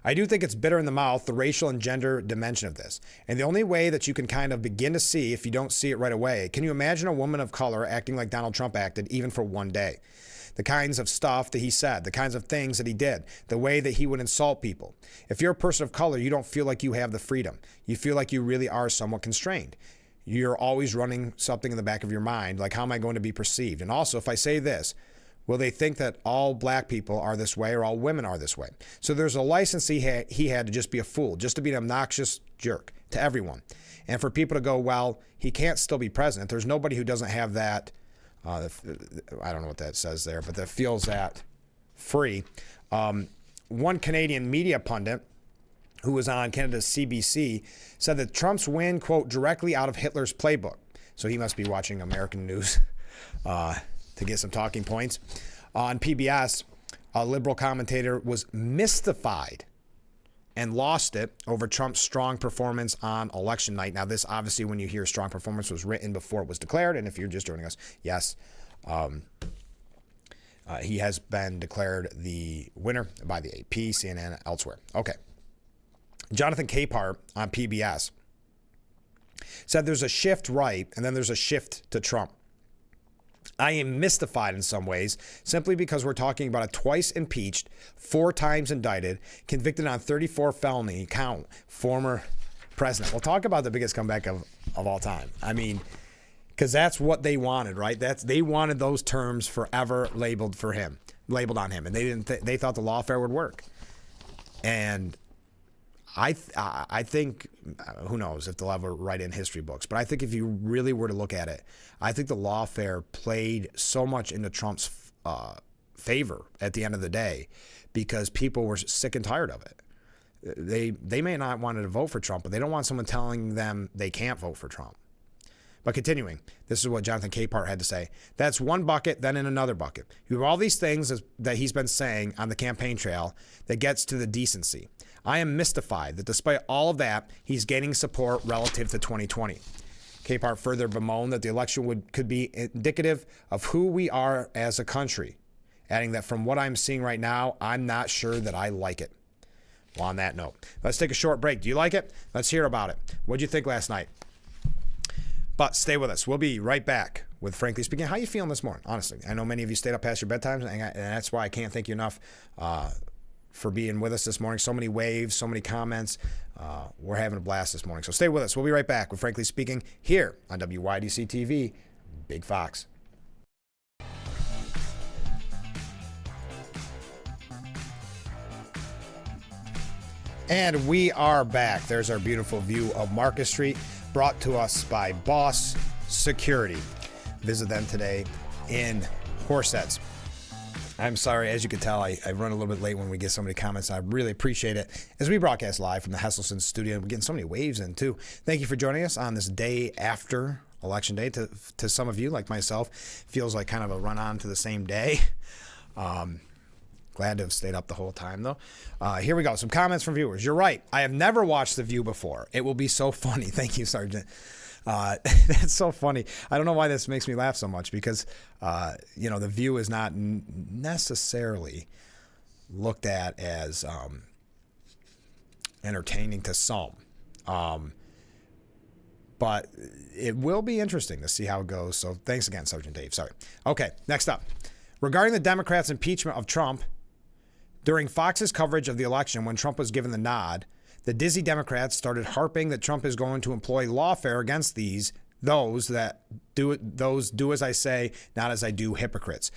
[SPEAKER 1] I do think it's bitter in the mouth, the racial and gender dimension of this. And the only way that you can kind of begin to see, if you don't see it right away, can you imagine a woman of color acting like Donald Trump acted, even for one day? The kinds of stuff that he said, the kinds of things that he did, the way that he would insult people. If you're a person of color, you don't feel like you have the freedom. You feel like you really are somewhat constrained. you're always running something in the back of your mind, like, how am I going to be perceived? And also, if I say this, will they think that all black people are this way or all women are this way? So there's a license he had to just be a fool, just to be an obnoxious jerk to everyone. And for people to go, well, he can't still be president. There's nobody who doesn't have that, I don't know what that says there, but that feels that free. One Canadian media pundit who was on Canada's CBC said that Trump's win, quote, directly out of Hitler's playbook. So he must be watching American news to get some talking points. On PBS, a liberal commentator was mystified and lost it over Trump's strong performance on election night. Now, this obviously, when you hear strong performance, was written before it was declared. And if you're just joining us, yes, he has been declared the winner by the AP, CNN, elsewhere. Okay. Jonathan Capehart on PBS said there's a shift right, and then there's a shift to Trump. I am mystified in some ways, simply because we're talking about a twice impeached, 4 times indicted, convicted on 34 felony count former president. We'll talk about the biggest comeback of all time. I mean, because that's what they wanted, right? They wanted those terms forever labeled on him, and they thought the lawfare would work. And I think, who knows if they'll ever write in history books, but I think if you really were to look at it, I think the lawfare played so much into Trump's favor at the end of the day, because people were sick and tired of it. They may not want to vote for Trump, but they don't want someone telling them they can't vote for Trump. But continuing, this is what Jonathan Capehart had to say. That's one bucket, then in another bucket. You have all these things that he's been saying on the campaign trail that gets to the decency. I am mystified that despite all of that, he's gaining support relative to 2020. Capehart further bemoaned that the election could be indicative of who we are as a country, adding that from what I'm seeing right now, I'm not sure that I like it. Well, on that note, let's take a short break. Do you like it? Let's hear about it. What did you think last night? But stay with us. We'll be right back with Frankly Speaking. How are you feeling this morning? Honestly, I know many of you stayed up past your bedtimes, and that's why I can't thank you enough for being with us this morning. So many waves, so many comments. We're having a blast this morning. So stay with us. We'll be right back with Frankly Speaking here on WYDC TV, Big Fox. And we are back. There's our beautiful view of Market Street, brought to us by Boss Security. Visit them today in Horseheads. I'm sorry, as you can tell, I run a little bit late when we get so many comments. I really appreciate it as we broadcast live from the Hesselson studio. We're getting so many waves in, too. Thank you for joining us on this day after Election Day. To some of you, like myself, feels like kind of a run-on to the same day. Glad to have stayed up the whole time, though. Here we go. Some comments from viewers. You're right. I have never watched The View before. It will be so funny. Thank you, Sergeant. That's so funny. I don't know why this makes me laugh so much, because, The View is not necessarily looked at as entertaining to some. But it will be interesting to see how it goes. So thanks again, Sergeant Dave. Sorry. Okay, next up. Regarding the Democrats' impeachment of Trump, during Fox's coverage of the election when Trump was given the nod, the dizzy Democrats started harping that Trump is going to employ lawfare against those do as I say, not as I do hypocrites.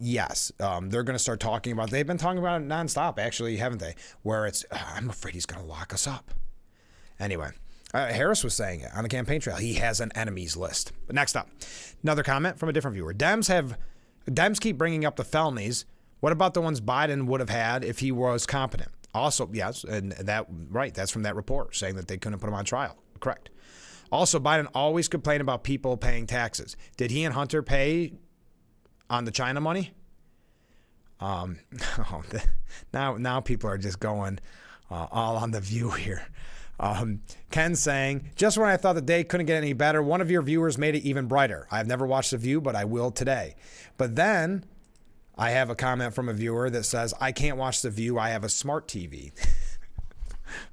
[SPEAKER 1] Yes, they're going to start talking about, they've been talking about it nonstop, actually, haven't they? Where it's, I'm afraid he's going to lock us up. Anyway, Harris was saying it on the campaign trail. He has an enemies list. But next up, another comment from a different viewer. Dems keep bringing up the felonies. What about the ones Biden would have had if he was competent? Also, yes, and that's from that report saying that they couldn't put him on trial. Correct. Also, Biden always complained about people paying taxes. Did he and Hunter pay on the China money? Now people are just going all on The View here. Ken saying, just when I thought the day couldn't get any better, one of your viewers made it even brighter. I've never watched The View, but I will today. But then I have a comment from a viewer that says, I can't watch The View. I have a smart TV.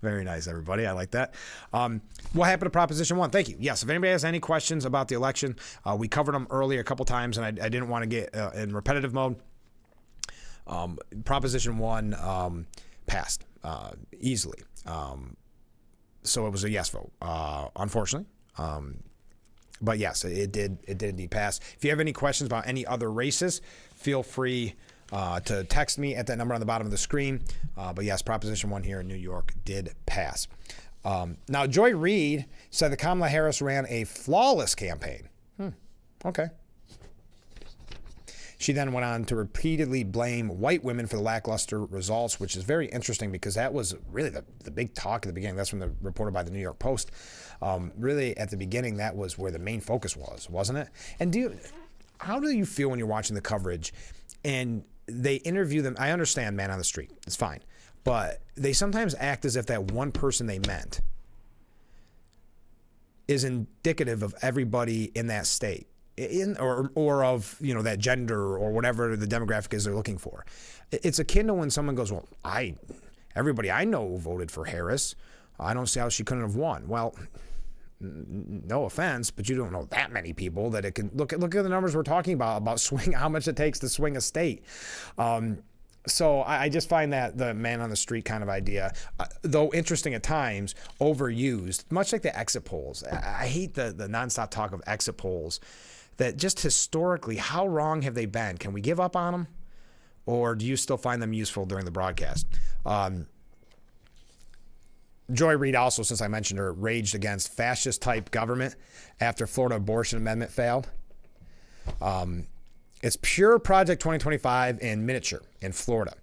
[SPEAKER 1] Very nice, everybody. I like that. What happened to Proposition 1? Thank you. Yes, if anybody has any questions about the election, we covered them earlier a couple times, and I didn't want to get in repetitive mode. Proposition 1 passed easily. So it was a yes vote. Unfortunately, But yes, it did indeed pass. If you have any questions about any other races, feel free to text me at that number on the bottom of the screen. But yes, Proposition 1 here in New York did pass. Now, Joy Reid said that Kamala Harris ran a flawless campaign. Okay. She then went on to repeatedly blame white women for the lackluster results, which is very interesting because that was really the big talk at the beginning. That's from the reported by the New York Post. Really, at the beginning, that was where the main focus was, wasn't it? And how do you feel when you're watching the coverage and they interview them? I understand man on the street. It's fine. But they sometimes act as if that one person they meant is indicative of everybody in that state. Or of that gender or whatever the demographic is they're looking for. It's akin to when someone goes, well, everybody I know voted for Harris. I don't see how she couldn't have won. Well, no offense, but you don't know that many people that it can look at the numbers we're talking about swing, how much it takes to swing a state. So I just find that the man on the street kind of idea, though interesting at times, overused, much like the exit polls. I hate the nonstop talk of exit polls. That just historically, how wrong have they been? Can we give up on them? Or do you still find them useful during the broadcast? Joy Reid also, since I mentioned her, raged against fascist-type government after Florida abortion amendment failed. It's pure Project 2025 in miniature in Florida.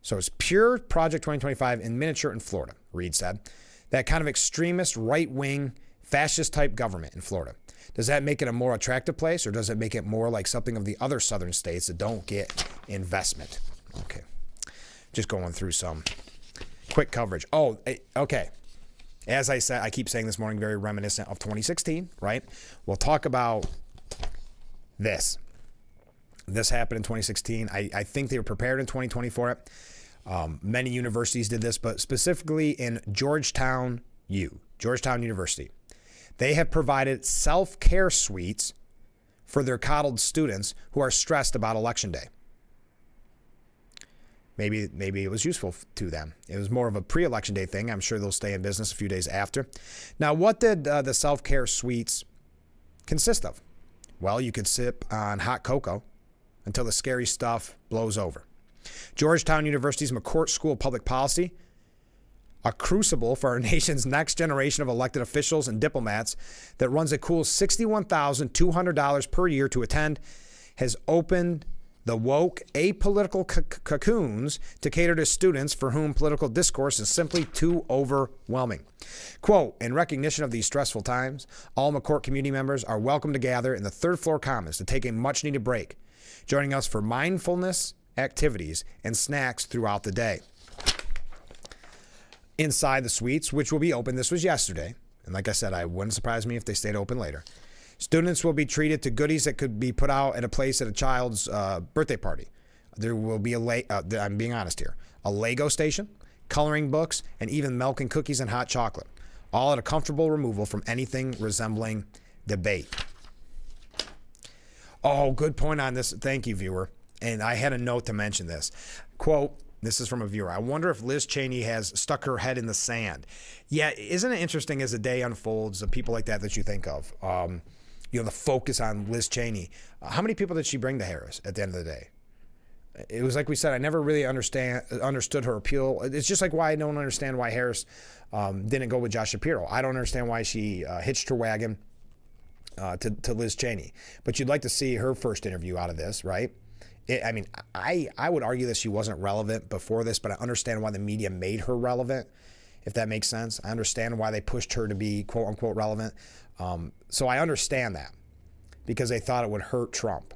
[SPEAKER 1] So it's pure Project 2025 in miniature in Florida, Reid said. That kind of extremist, right-wing, fascist-type government in Florida. Does that make it a more attractive place, or does it make it more like something of the other southern states that don't get investment? Okay. Just going through some quick coverage. Oh, okay. As I said, I keep saying this morning, very reminiscent of 2016, right? We'll talk about this. This happened in 2016. I think they were prepared in 2020 for it. Many universities did this, but specifically in Georgetown University. They have provided self-care suites for their coddled students who are stressed about Election Day. Maybe it was useful to them. It was more of a pre-Election Day thing. I'm sure they'll stay in business a few days after. Now, what did the self-care suites consist of? Well, you could sip on hot cocoa until the scary stuff blows over. Georgetown University's McCourt School of Public Policy, a crucible for our nation's next generation of elected officials and diplomats that runs a cool $61,200 per year to attend, has opened the woke, apolitical cocoons to cater to students for whom political discourse is simply too overwhelming. Quote, in recognition of these stressful times, all McCourt community members are welcome to gather in the third floor commons to take a much-needed break, joining us for mindfulness activities and snacks throughout the day. Inside the suites, which will be open, this was yesterday, and like I said, it wouldn't surprise me if they stayed open later. Students will be treated to goodies that could be put out at a place at a child's birthday party. There will be I'm being honest here, a Lego station, coloring books, and even milk and cookies and hot chocolate, all at a comfortable removal from anything resembling debate. Oh, good point on this. Thank you, viewer. And I had a note to mention this. Quote, this is from a viewer. I wonder if Liz Cheney has stuck her head in the sand. Yeah, isn't it interesting as the day unfolds, the people like that you think of? The focus on Liz Cheney. How many people did she bring to Harris at the end of the day? It was like we said, I never really understood her appeal. It's just like why I don't understand why Harris didn't go with Josh Shapiro. I don't understand why she hitched her wagon to Liz Cheney. But you'd like to see her first interview out of this, right? I would argue that she wasn't relevant before this, but I understand why the media made her relevant, if that makes sense. I understand why they pushed her to be quote unquote relevant. So I understand that because they thought it would hurt Trump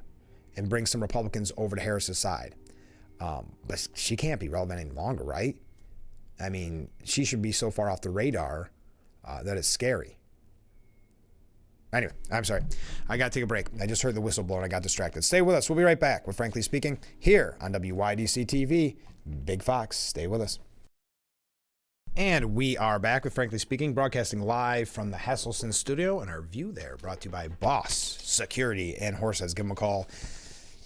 [SPEAKER 1] and bring some Republicans over to Harris's side. But she can't be relevant any longer, right? I mean, she should be so far off the radar that it's scary. Anyway, I'm sorry. I got to take a break. I just heard the whistle blow and I got distracted. Stay with us. We'll be right back with Frankly Speaking here on WYDC TV. Big Fox. Stay with us. And we are back with Frankly Speaking, broadcasting live from the Hesselson studio, and our view there brought to you by Boss Security and Horseheads. Give them a call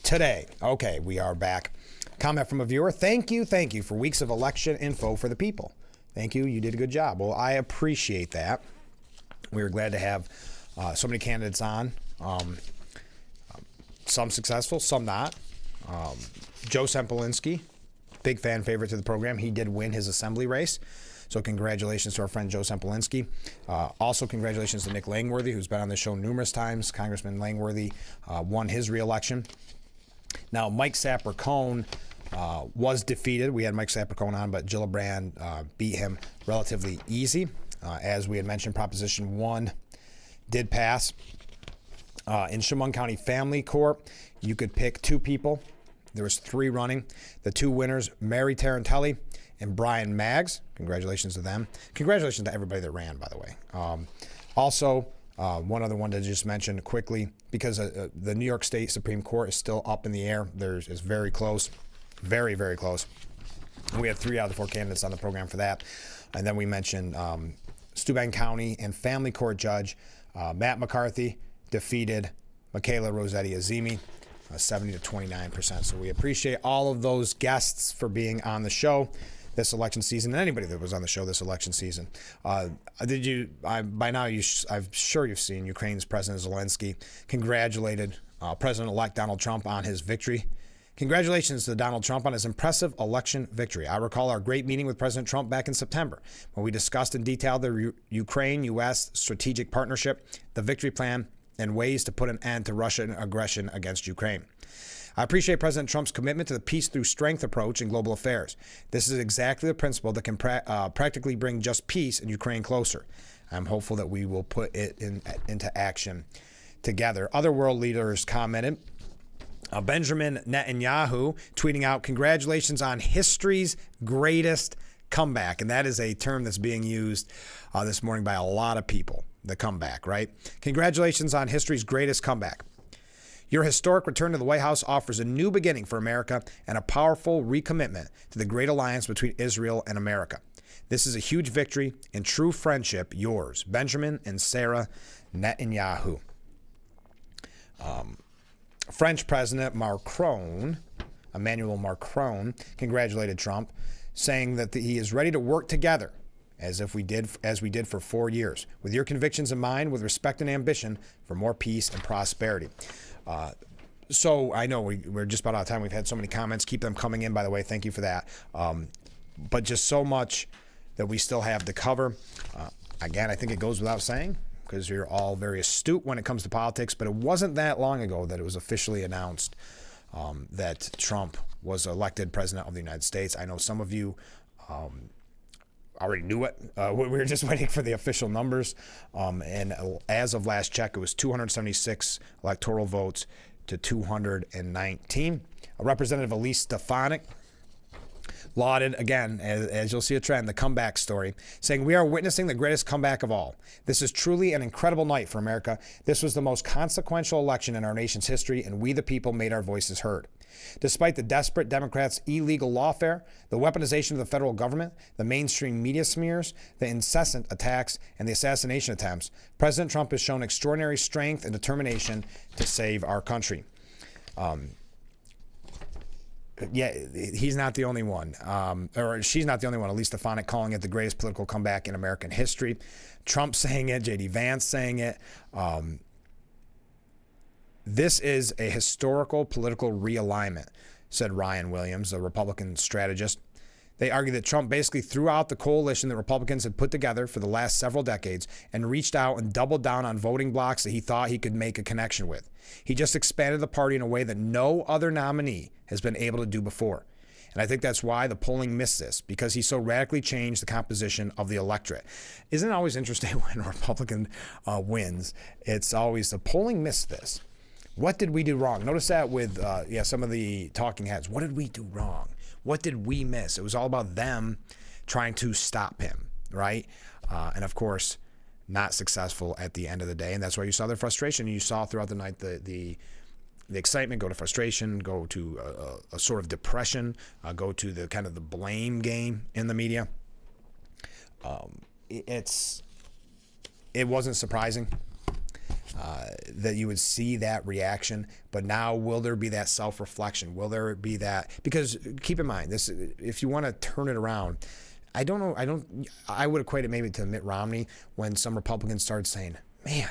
[SPEAKER 1] today. Okay, we are back. Comment from a viewer. Thank you for weeks of election info for the people. Thank you. You did a good job. Well, I appreciate that. We were glad to have So many candidates on. Some successful, some not. Joe Sempolinski, big fan favorite to the program. He did win his assembly race. So congratulations to our friend Joe Sempolinski. Also congratulations to Nick Langworthy, who's been on the show numerous times. Congressman Langworthy won his reelection. Now, Mike Sapper-Cohn was defeated. We had Mike Sapper-Cohn on, but Gillibrand beat him relatively easy. As we had mentioned, Proposition 1 did pass. In Chemung County Family Court, you could pick two people. There was 3 running. The 2 winners, Mary Tarantelli and Brian Maggs. Congratulations to them. Congratulations to everybody that ran, by the way. Also, one other one to just mention quickly, because the New York State Supreme Court is still up in the air. It's very close, very, very close. We had 3 out of the 4 candidates on the program for that. And then we mentioned Steuben County and Family Court Judge Matt McCarthy defeated Michaela Rossetti Azimi, 70 to 29%. So we appreciate all of those guests for being on the show this election season, and anybody that was on the show this election season. By now, I'm sure you've seen Ukraine's President Zelensky congratulated President-elect Donald Trump on his victory. Congratulations to Donald Trump on his impressive election victory. I recall our great meeting with President Trump back in September, when we discussed in detail the Ukraine-U.S. strategic partnership, the victory plan, and ways to put an end to Russian aggression against Ukraine. I appreciate President Trump's commitment to the peace through strength approach in global affairs. This is exactly the principle that can practically bring just peace in Ukraine closer. I'm hopeful that we will put it into action together. Other world leaders commented. Benjamin Netanyahu tweeting out, "Congratulations on history's greatest comeback." And that is a term that's being used this morning by a lot of people. The comeback, right? Congratulations on history's greatest comeback. Your historic return to the White House offers a new beginning for America and a powerful recommitment to the great alliance between Israel and America. This is a huge victory and true friendship. Yours, Benjamin and Sarah Netanyahu. French President Emmanuel Macron, congratulated Trump, saying that he is ready to work together as we did for 4 years, with your convictions in mind, with respect and ambition for more peace and prosperity. So I know we're just about out of time. We've had so many comments. Keep them coming in, by the way. Thank you for that. But just so much that we still have to cover. Again, I think it goes without saying, because you're all very astute when it comes to politics, but it wasn't that long ago that it was officially announced that Trump was elected president of the United States. I know some of you already knew it. We were just waiting for the official numbers. And as of last check, it was 276 electoral votes to 219. Representative Elise Stefanik lauded, again, as you'll see a trend, the comeback story, saying, "We are witnessing the greatest comeback of all. This is truly an incredible night for America. This was the most consequential election in our nation's history, and we the people made our voices heard. Despite the desperate Democrats' illegal lawfare, the weaponization of the federal government, the mainstream media smears, the incessant attacks, and the assassination attempts, President Trump has shown extraordinary strength and determination to save our country." Yeah, he's not the only one, or she's not the only one. Elise Stefanik calling it the greatest political comeback in American history. Trump saying it, J.D. Vance saying it. This is a historical political realignment, said Ryan Williams, a Republican strategist. They argue that Trump basically threw out the coalition that Republicans had put together for the last several decades and reached out and doubled down on voting blocs that he thought he could make a connection with. He just expanded the party in a way that no other nominee has been able to do before. And I think that's why the polling missed this, because he so radically changed the composition of the electorate. Isn't it always interesting when a Republican wins? It's always the polling missed this. What did we do wrong? Notice that with some of the talking heads. What did we do wrong? What did we miss? It was all about them trying to stop him, right? And of course, not successful at the end of the day. And that's why you saw their frustration. You saw throughout the night the excitement go to frustration, go to a sort of depression, go to the kind of the blame game in the media. It wasn't surprising that you would see that reaction, but now will there be that self-reflection? Will there be that? Because keep in mind, this, if you want to turn it around, I don't know. I would equate it maybe to Mitt Romney when some Republicans started saying, "Man,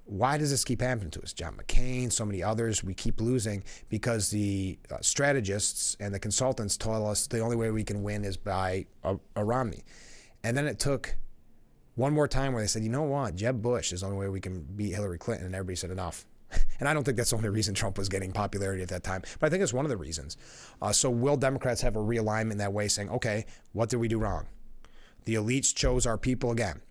[SPEAKER 1] why does this keep happening to us? John McCain, so many others, we keep losing because the strategists and the consultants tell us the only way we can win is by a Romney. And then it took one more time where they said, you know what, Jeb Bush is the only way we can beat Hillary Clinton, and everybody said enough. And I don't think that's the only reason Trump was getting popularity at that time, but I think it's one of the reasons. So will Democrats have a realignment in that way, saying, okay, what did we do wrong? The elites chose our people again.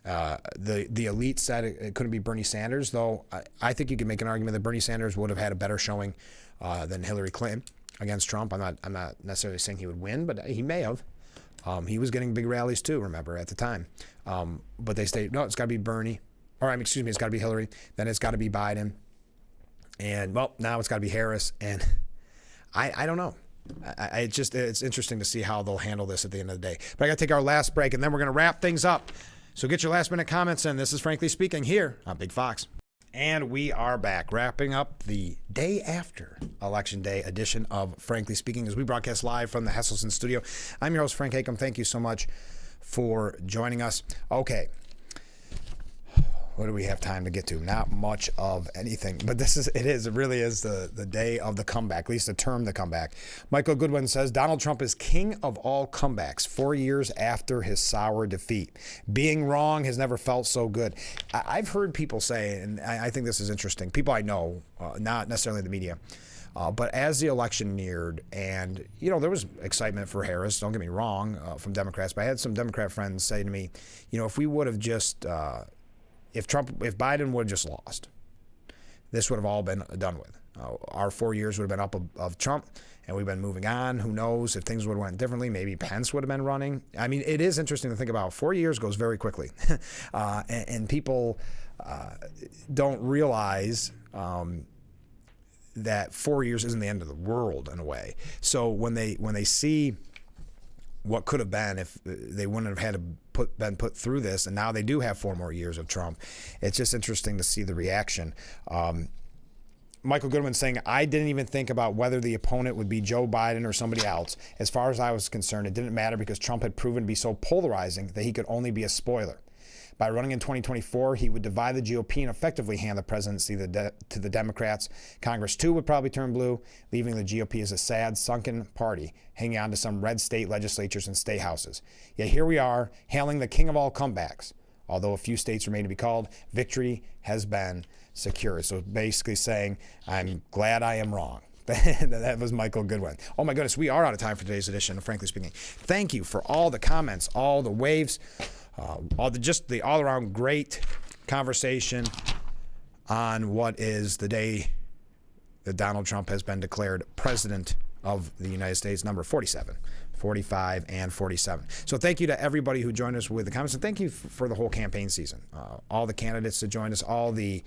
[SPEAKER 1] The elite said it couldn't be Bernie Sanders, though I think you could make an argument that Bernie Sanders would have had a better showing than Hillary Clinton against Trump. I'm not necessarily saying he would win, but he may have. He was getting big rallies too, remember, at the time. But they say, no, it's got to be Bernie. Excuse me, it's got to be Hillary. Then it's got to be Biden. And, well, now it's got to be Harris. And I don't know. It's interesting to see how they'll handle this at the end of the day. But I got to take our last break, and then we're going to wrap things up. So get your last minute comments in. This is Frankly Speaking here on Big Fox. And we are back, wrapping up the day after Election Day edition of Frankly Speaking as we broadcast live from the Hesselson studio. I'm your host, Frank Hakem. Thank you so much for joining us. Okay. What do we have time to get to? Not much of anything, but it really is the day of the comeback, at least the term the comeback. Michael Goodwin says Donald Trump is king of all comebacks 4 years after his sour defeat. Being wrong has never felt so good. I've heard people say, and I think this is interesting, people I know, not necessarily the media, but as the election neared, and there was excitement for Harris, don't get me wrong, from Democrats, but I had some Democrat friends say to me, if we would have just if Biden would have just lost, this would have all been done with. Our 4 years would have been up of Trump, and we've been moving on. Who knows if things would have went differently? Maybe Pence would have been running. I mean, it is interesting to think about. 4 years goes very quickly, and people don't realize that 4 years isn't the end of the world in a way. So when they see what could have been if they wouldn't have had to been put through this, and now they do have 4 more years of Trump. It's just interesting to see the reaction. Michael Goodwin saying, I didn't even think about whether the opponent would be Joe Biden or somebody else. As far as I was concerned, it didn't matter because Trump had proven to be so polarizing that he could only be a spoiler. By running in 2024, he would divide the GOP and effectively hand the presidency to the Democrats. Congress, too, would probably turn blue, leaving the GOP as a sad, sunken party, hanging on to some red state legislatures and state houses. Yet here we are, hailing the king of all comebacks. Although a few states remain to be called, victory has been secured. So basically saying, I'm glad I am wrong. That was Michael Goodwin. Oh my goodness, we are out of time for today's edition of Frankly Speaking. Thank you for all the comments, all the waves, the all-around great conversation on what is the day that Donald Trump has been declared president of the United States, number 47, 45, and 47. So thank you to everybody who joined us with the comments, and thank you for the whole campaign season. All the candidates that joined us, all the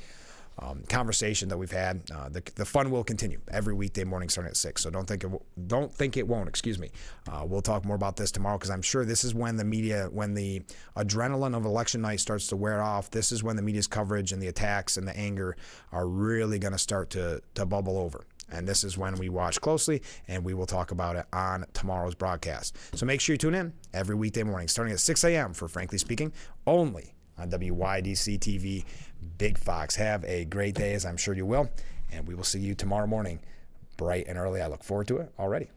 [SPEAKER 1] conversation that we've had. The fun will continue every weekday morning starting at 6. So don't think it won't. Excuse me. We'll talk more about this tomorrow because I'm sure this is when the media, when the adrenaline of election night starts to wear off. This is when the media's coverage and the attacks and the anger are really going to start to bubble over. And this is when we watch closely, and we will talk about it on tomorrow's broadcast. So make sure you tune in every weekday morning starting at 6 a.m. for Frankly Speaking, only on WYDC TV, Big Fox. Have a great day, as I'm sure you will, and we will see you tomorrow morning, bright and early. I look forward to it already.